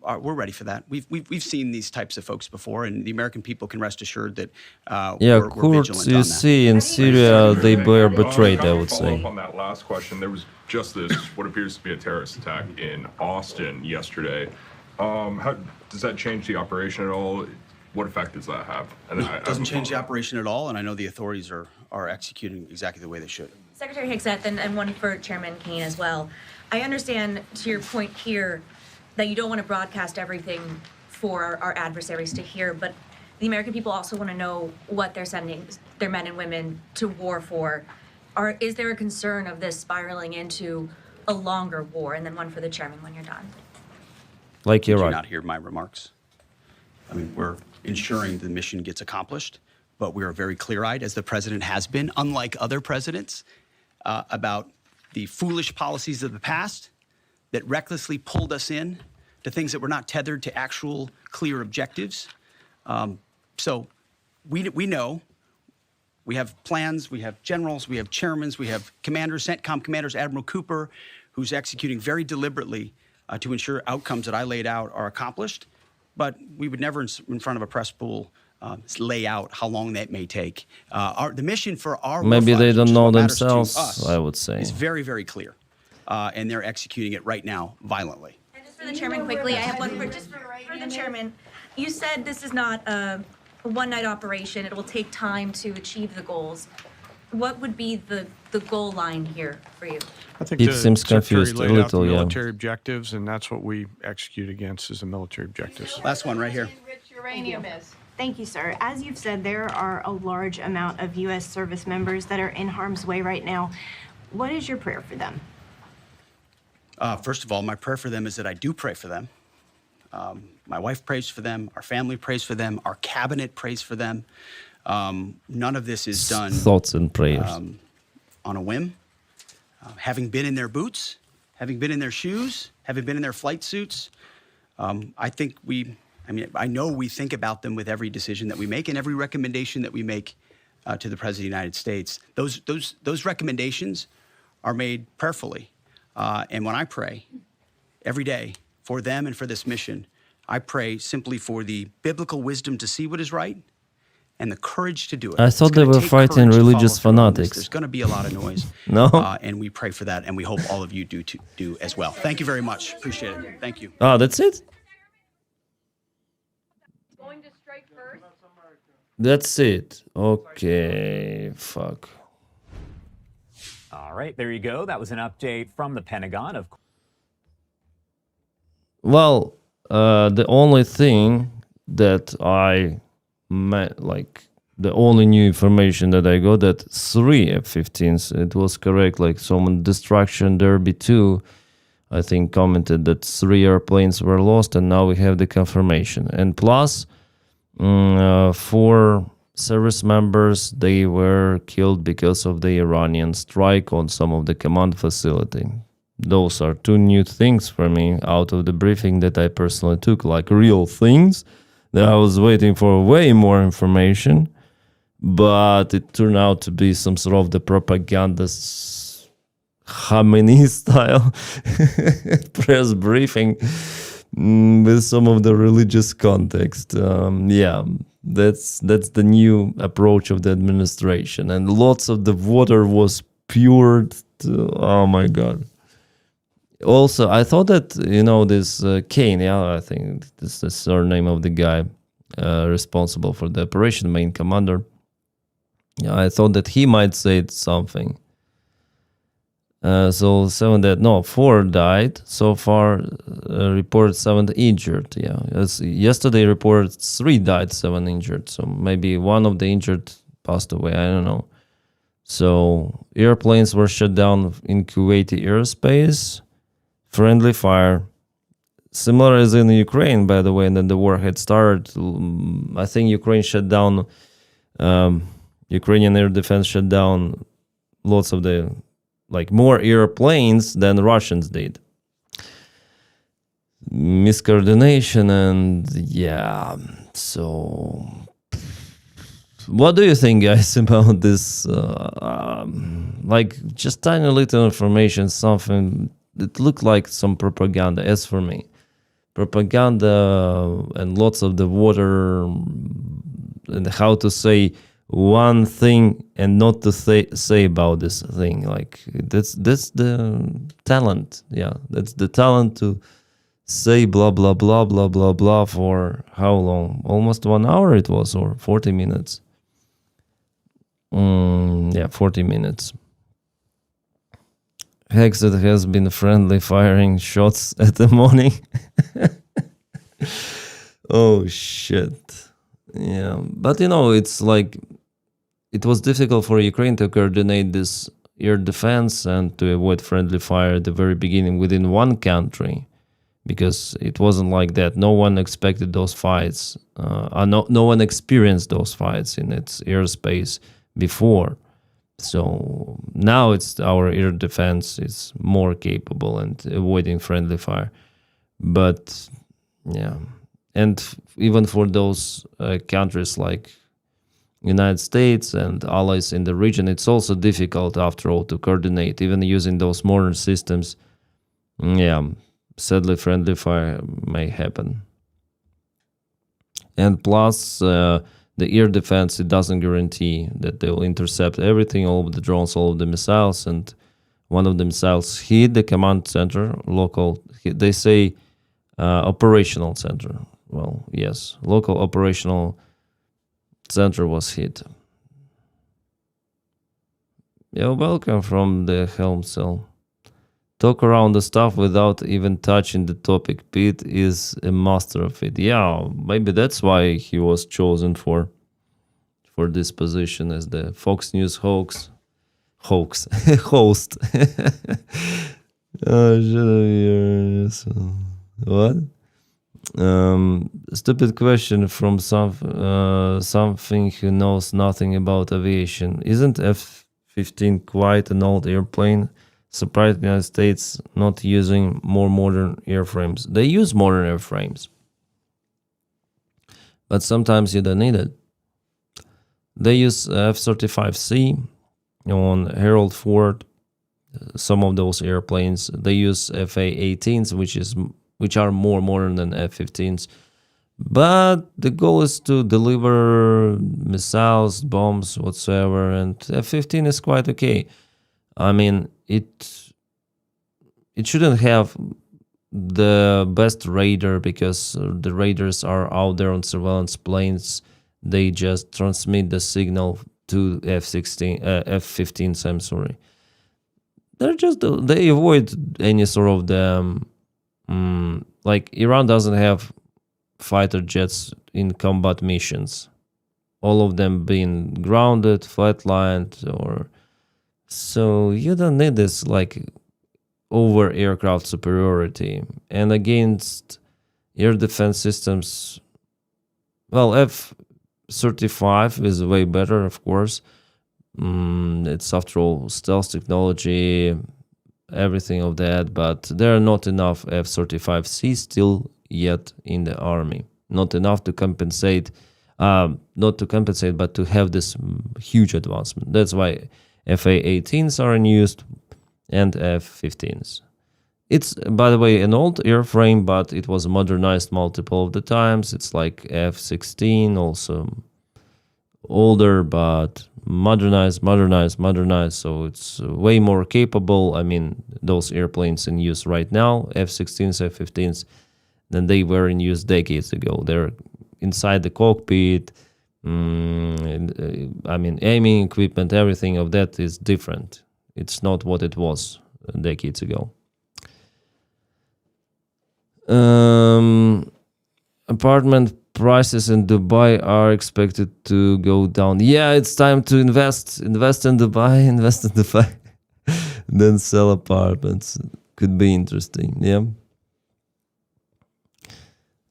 We're ready for that. We've seen these types of folks before, and the American people can rest assured that we're Kurds vigilant you on that. see in Syria, they were betrayed, I would Follow up say. on that last question. There was just this, what appears to be a terrorist attack in Austin yesterday. How does that change the operation at all? What effect does that have? And It doesn't change the operation at all, and I know the authorities are executing exactly the way they should. Secretary Higseth, and one for Chairman Kaine as well. I understand, to your point here, that you don't want to broadcast everything for our adversaries to hear, but the American people also want to know what they're sending their men and women to war for. Is there a concern of this spiraling into a longer war? And then one for the chairman when you're done. Like Did you Iraq. not hear my remarks? I mean, we're ensuring the mission gets accomplished, but we are very clear-eyed, as the president has been, unlike other presidents, about the foolish policies of the past that recklessly pulled us in to things that were not tethered to actual clear objectives. So we know. We have plans, we have generals, we have chairmen, we have commanders, CENTCOM commanders, Admiral Cooper, who's executing very deliberately to ensure outcomes that I laid out are accomplished. But we would never, in front of a press pool, lay out how long that may take. The mission for our Maybe they warfighters, don't which is know what matters to themselves, us, I would say. is very, very clear. And they're executing it right now violently. And just for the chairman quickly, I have one for the chairman. You said this is not a one-night operation. It will take time to achieve the goals. What would be the goal line here for you? I think It the seems Secretary confused a laid out the little, yeah. military objectives, and that's what we execute against is the military objectives. Last one right here. Uranium is. Thank you, sir. As you've said, there are a large amount of U.S. service members that are in harm's way right now. What is your prayer for them? First of all, my prayer for them is that I do pray for them. My wife prays for them. Our family prays for them. Our cabinet prays for them. None of this is done Thoughts and prayers. on a whim. Having been in their boots, having been in their shoes, having been in their flight suits, I know we think about them with every decision that we make and every recommendation that we make to the President of the United States. Those recommendations are made prayerfully. And when I pray every day for them and for this mission, I pray simply for the biblical wisdom to see what is right and the courage to do it. I thought they were fighting religious fanatics. There's going to be a lot of noise. No? And we pray for that, and we hope all of you do as well. Thank you very much. Appreciate it. Thank you. Ah, that's it? That's it. Okay, fuck. All right, there you go. That was an update from the Pentagon. Of Well, the only thing that the only new information that I got, that 3 F-15s, it was correct, like some Destruction Derby 2, I think, commented that 3 airplanes were lost, and now we have the confirmation. And plus, 4 service members, they were killed because of the Iranian strike on some of the command facility. Those are 2 new things for me out of the briefing that I personally took, like real things that I was waiting for way more information, but it turned out to be some sort of the propaganda Khamenei style press briefing with some of the religious context. Yeah, that's the new approach of the administration, and lots of the water was poured. Oh my God. Also, I thought that, this Kane, I think this is the surname of the guy responsible for the operation, main commander. Yeah, I thought that he might say something. So 4 died so far. Reported 7 injured. Yeah, yesterday reported 3 died, 7 injured. So maybe one of the injured passed away. I don't know. So airplanes were shut down in Kuwaiti airspace. Friendly fire, similar as in Ukraine, by the way. And then the war had started. I think Ukraine shut down. Ukrainian air defense shut down lots of the more airplanes than Russians did. Miscoordination, and yeah. So, what do you think, guys, about this? Just tiny little information, something. It looked like some propaganda, as for me. Propaganda and lots of the water, and how to say one thing and not to say about this thing. That's the talent. Yeah, that's the talent to say blah, blah, blah, blah, blah, blah for how long? Almost 1 hour it was, or 40 minutes. 40 minutes. Hexed has been friendly firing shots at the morning. Oh, shit. Yeah, but it's it was difficult for Ukraine to coordinate this air defense and to avoid friendly fire at the very beginning within one country, because it wasn't like that. No one expected those fights. No one experienced those fights in its airspace before. So now it's our air defense is more capable and avoiding friendly fire. But yeah, and even for those countries like United States and allies in the region, it's also difficult after all to coordinate, even using those modern systems. Yeah, sadly, friendly fire may happen. And plus, the air defense, it doesn't guarantee that they will intercept everything, all of the drones, all of the missiles. And one of the missiles hit the command center, local, they say operational center. Well, yes, local operational center was hit. You're welcome from the helm cell. Talk around the stuff without even touching the topic. Pete is a master of it. Yeah, maybe that's why he was chosen for this position as the Fox News host. What? Stupid question from something who knows nothing about aviation. Isn't F-15 quite an old airplane? Surprised the United States not using more modern airframes. They use modern airframes, but sometimes you don't need it. They use F-35C on Harold Ford. Some of those airplanes. They use FA-18s, which are more modern than F-15s. But the goal is to deliver missiles, bombs, whatsoever, and F-15 is quite okay. I mean, it shouldn't have the best radar because the radars are out there on surveillance planes. They just transmit the signal to F-15s. I'm sorry. They avoid any sort of like Iran doesn't have fighter jets in combat missions. All of them being grounded, flatlined, or so you don't need this like over aircraft superiority. And against air defense systems, well, F-35 is way better, of course. It's after all stealth technology, everything of that, but there are not enough F-35C still yet in the army. Not enough to compensate, not to compensate, but to have this huge advancement. That's why FA-18s are in use and F-15s. It's, by the way, an old airframe, but it was modernized multiple of the times. It's like F-16, also older, but modernized. So it's way more capable. I mean, those airplanes in use right now, F-16s, F-15s, than they were in use decades ago. They're inside the cockpit. I mean, aiming equipment, everything of that is different. It's not what it was decades ago. Apartment prices in Dubai are expected to go down. Yeah, it's time to invest in Dubai, then sell apartments. Could be interesting. Yeah.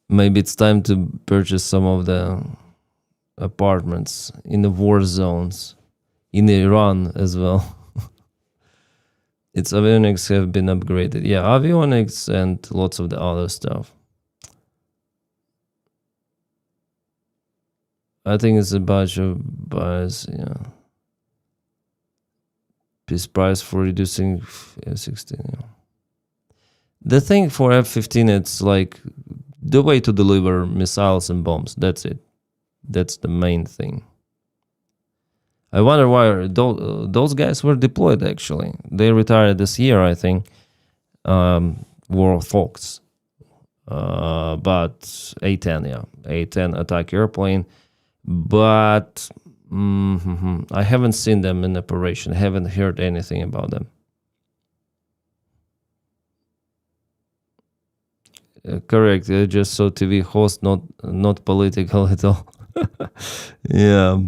Maybe it's time to purchase some of the apartments in the war zones in Iran as well. Its avionics have been upgraded. Yeah, avionics and lots of the other stuff. I think it's a bunch of bias, yeah. Piece price for reducing F-16. Yeah. The thing for F-15, it's like the way to deliver missiles and bombs. That's it. That's the main thing. I wonder why those guys were deployed, actually. They retired this year, I think. War of Fox. But A-10, yeah. A-10 attack airplane. But I haven't seen them in operation. Haven't heard anything about them. Correct. Just so TV host, not political at all. Yeah.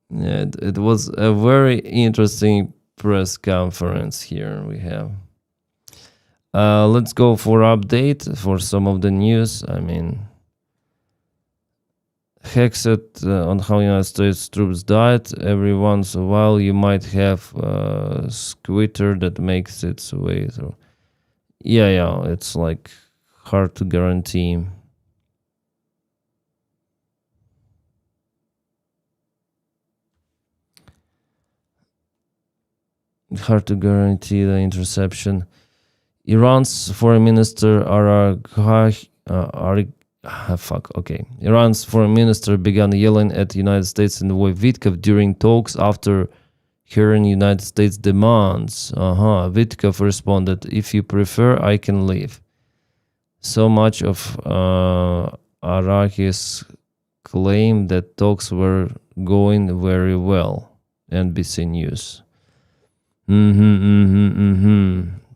Yeah, it was a very interesting press conference here we have. Let's go for update for some of the news. I mean, Hexet on how United States troops died. Every once in a while you might have a squitter that makes its way through. Yeah, it's like hard to guarantee. Hard to guarantee the interception. Iran's foreign minister Iran's foreign minister began yelling at the United States and Witkov during talks after hearing United States demands. Witkov responded, "If you prefer, I can leave." So much of Araki's claim that talks were going very well. NBC News.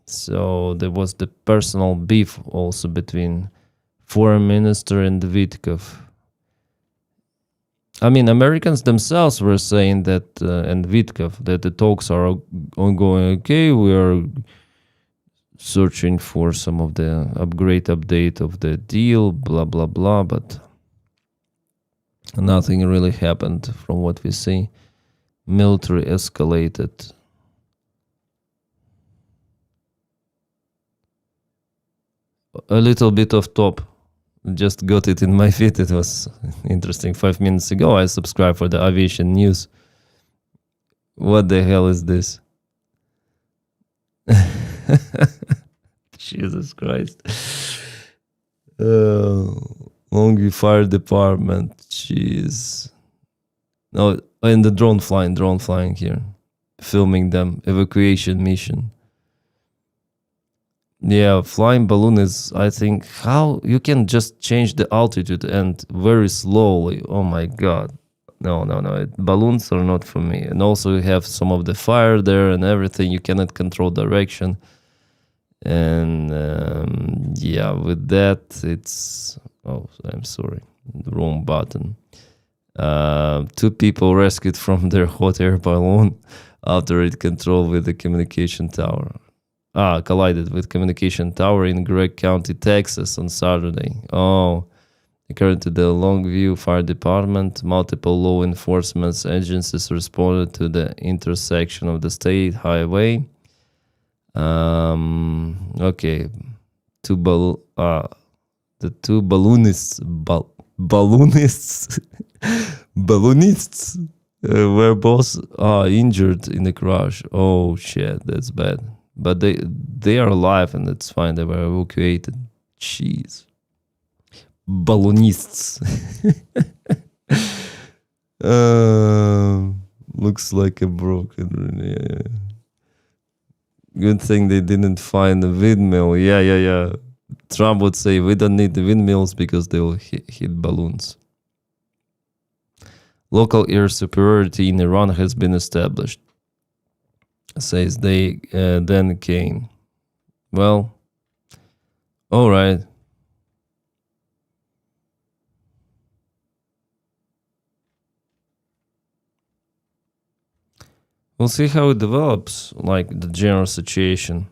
So there was the personal beef also between foreign minister and Witkov. I mean, Americans themselves were saying that, and Witkov, that the talks are ongoing. Okay, we are searching for some of the update of the deal, blah, blah, blah, but nothing really happened from what we see. Military escalated. A little bit off top. Just got it in my feed. It was interesting. 5 minutes ago, I subscribed for the aviation news. What the hell is this? Jesus Christ. Longview Fire Department. Jeez. No, and the drone flying here. Filming them. Evacuation mission. Yeah, flying balloon is, I think, how you can just change the altitude and very slowly. Oh my God. No. Balloons are not for me. And also you have some of the fire there and everything. You cannot control direction. And yeah, with that, it's... Oh, I'm sorry. The wrong button. 2 people rescued from their hot air balloon after it collided with the communication tower. Collided with communication tower in Gregg County, Texas on Saturday. Oh, according to the Longview Fire Department, multiple law enforcement agencies responded to the intersection of the state highway. Okay, the 2 balloonists were both injured in the crash. Oh shit, that's bad. But they are alive and it's fine. They were evacuated. Jeez. Balloonists. Looks like a broken. Yeah. Good thing they didn't find a windmill. Yeah. Trump would say we don't need the windmills because they will hit balloons. Local air superiority in Iran has been established, says they then came. Well, all right. We'll see how it develops, like the general situation.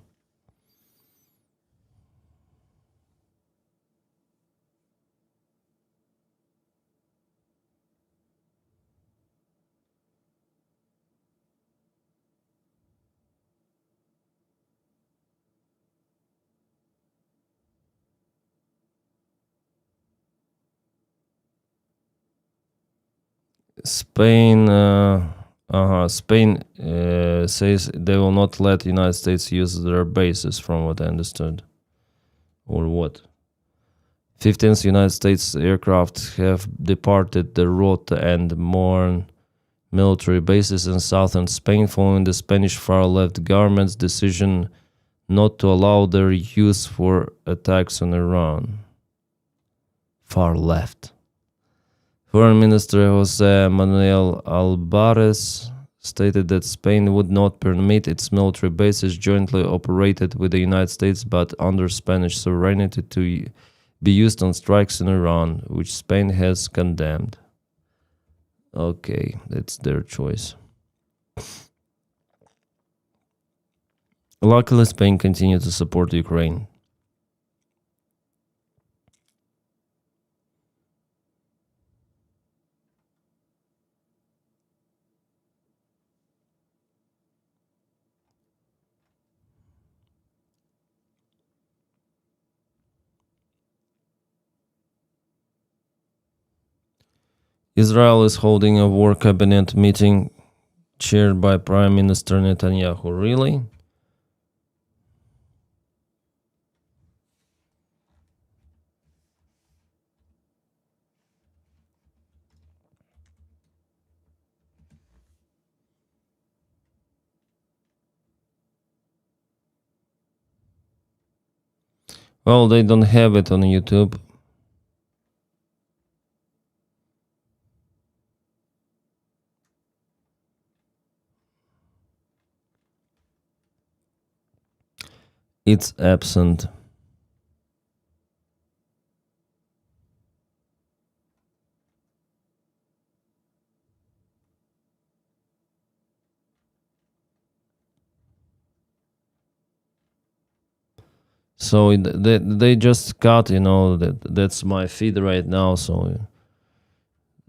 Spain says they will not let the United States use their bases, from what I understood. Or what? 15th United States aircraft have departed the Rota and Morn military bases in southern Spain following the Spanish far-left government's decision not to allow their use for attacks on Iran. Far left. Foreign Minister Jose Manuel Alvarez stated that Spain would not permit its military bases jointly operated with the United States but under Spanish sovereignty to be used on strikes in Iran, which Spain has condemned. Okay, that's their choice. Luckily, Spain continued to support Ukraine. Israel is holding a war cabinet meeting chaired by Prime Minister Netanyahu. Really? Well, they don't have it on YouTube. It's absent. So they just cut, that's my feed right now. So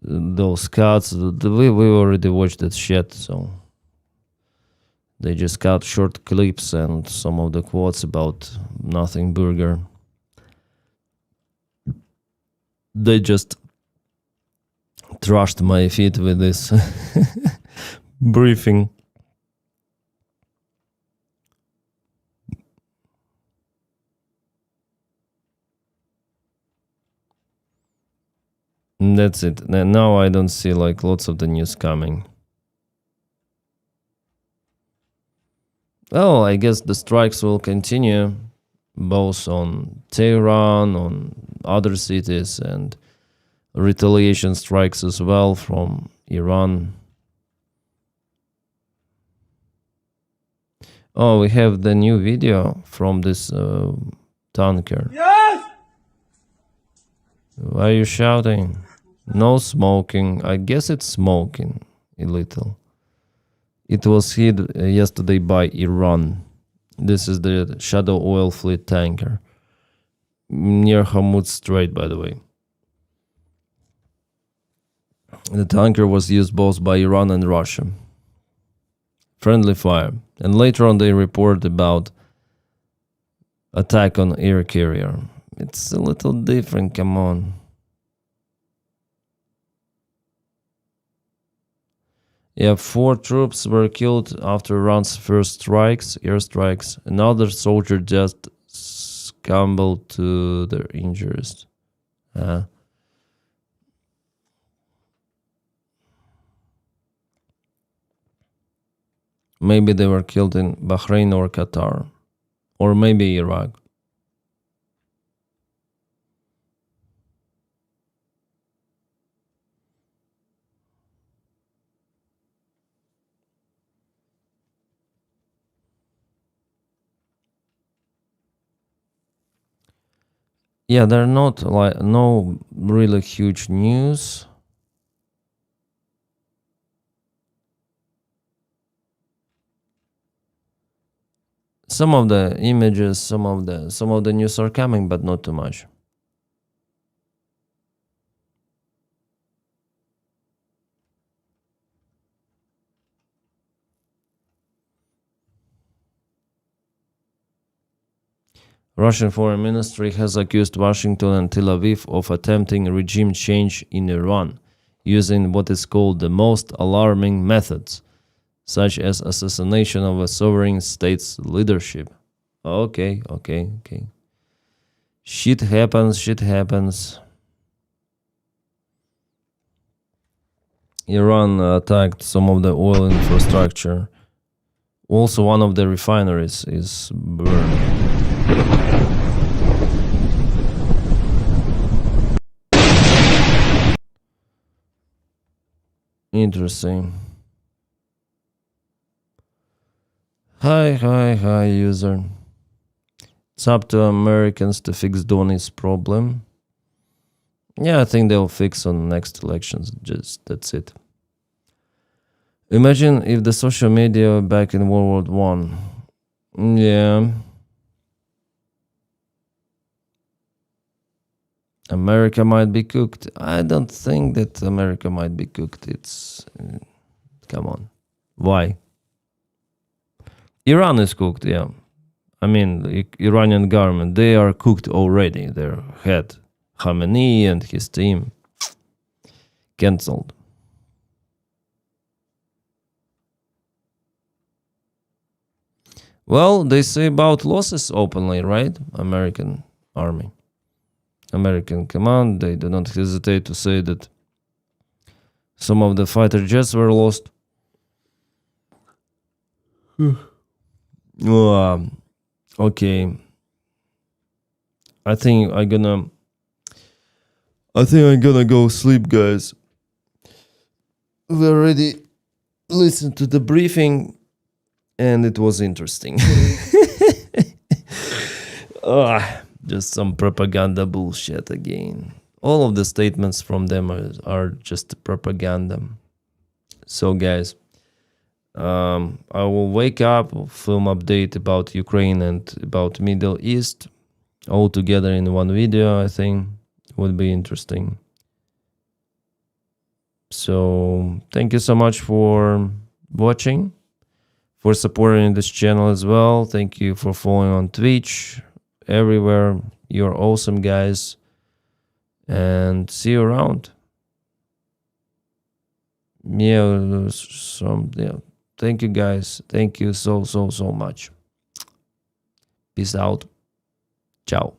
those cuts, we already watched that shit. So they just cut short clips and some of the quotes about Nothing Burger. They just trashed my feed with this briefing. That's it. Now I don't see like lots of the news coming. Oh, I guess the strikes will continue, both on Tehran, on other cities, and retaliation strikes as well from Iran. Oh, we have the new video from this tanker. Yes! Why are you shouting? No smoking. I guess it's smoking a little. It was hit yesterday by Iran. This is the Shadow Oil Fleet tanker near Hormuz Strait, by the way. The tanker was used both by Iran and Russia. Friendly fire. And later on they report about attack on air carrier. It's a little different, come on. Yeah, 4 troops were killed after Iran's first airstrikes. Another soldier just succumbed to their injuries. Maybe they were killed in Bahrain or Qatar. Or maybe Iraq. Yeah, there are not like no really huge news. Some of the images, some of the news are coming, but not too much. Russian Foreign Ministry has accused Washington and Tel Aviv of attempting regime change in Iran, using what is called the most alarming methods, such as assassination of a sovereign state's leadership. Okay. Shit happens. Iran attacked some of the oil infrastructure. Also, one of the refineries is burned. Interesting. Hi, user. It's up to Americans to fix Denys' problem. Yeah, I think they'll fix on next elections. Just that's it. Imagine if the social media back in World War I. Yeah. America might be cooked. I don't think that America might be cooked. It's... come on. Why? Iran is cooked, yeah. I mean, the Iranian government, they are cooked already. Their head, Khamenei and his team, cancelled. Well, they say about losses openly, right? American army. American command, they do not hesitate to say that some of the fighter jets were lost. Okay. I think I'm gonna go sleep, guys. We already listened to the briefing and it was interesting. Just some propaganda bullshit again. All of the statements from them are just propaganda. So guys, I will wake up, film update about Ukraine and about Middle East all together in one video. I think would be interesting. So thank you so much for watching, for supporting this channel as well. Thank you for following on Twitch, everywhere. You're awesome, guys, and see you around. Thank you, guys. Thank you so much. Peace out. Ciao.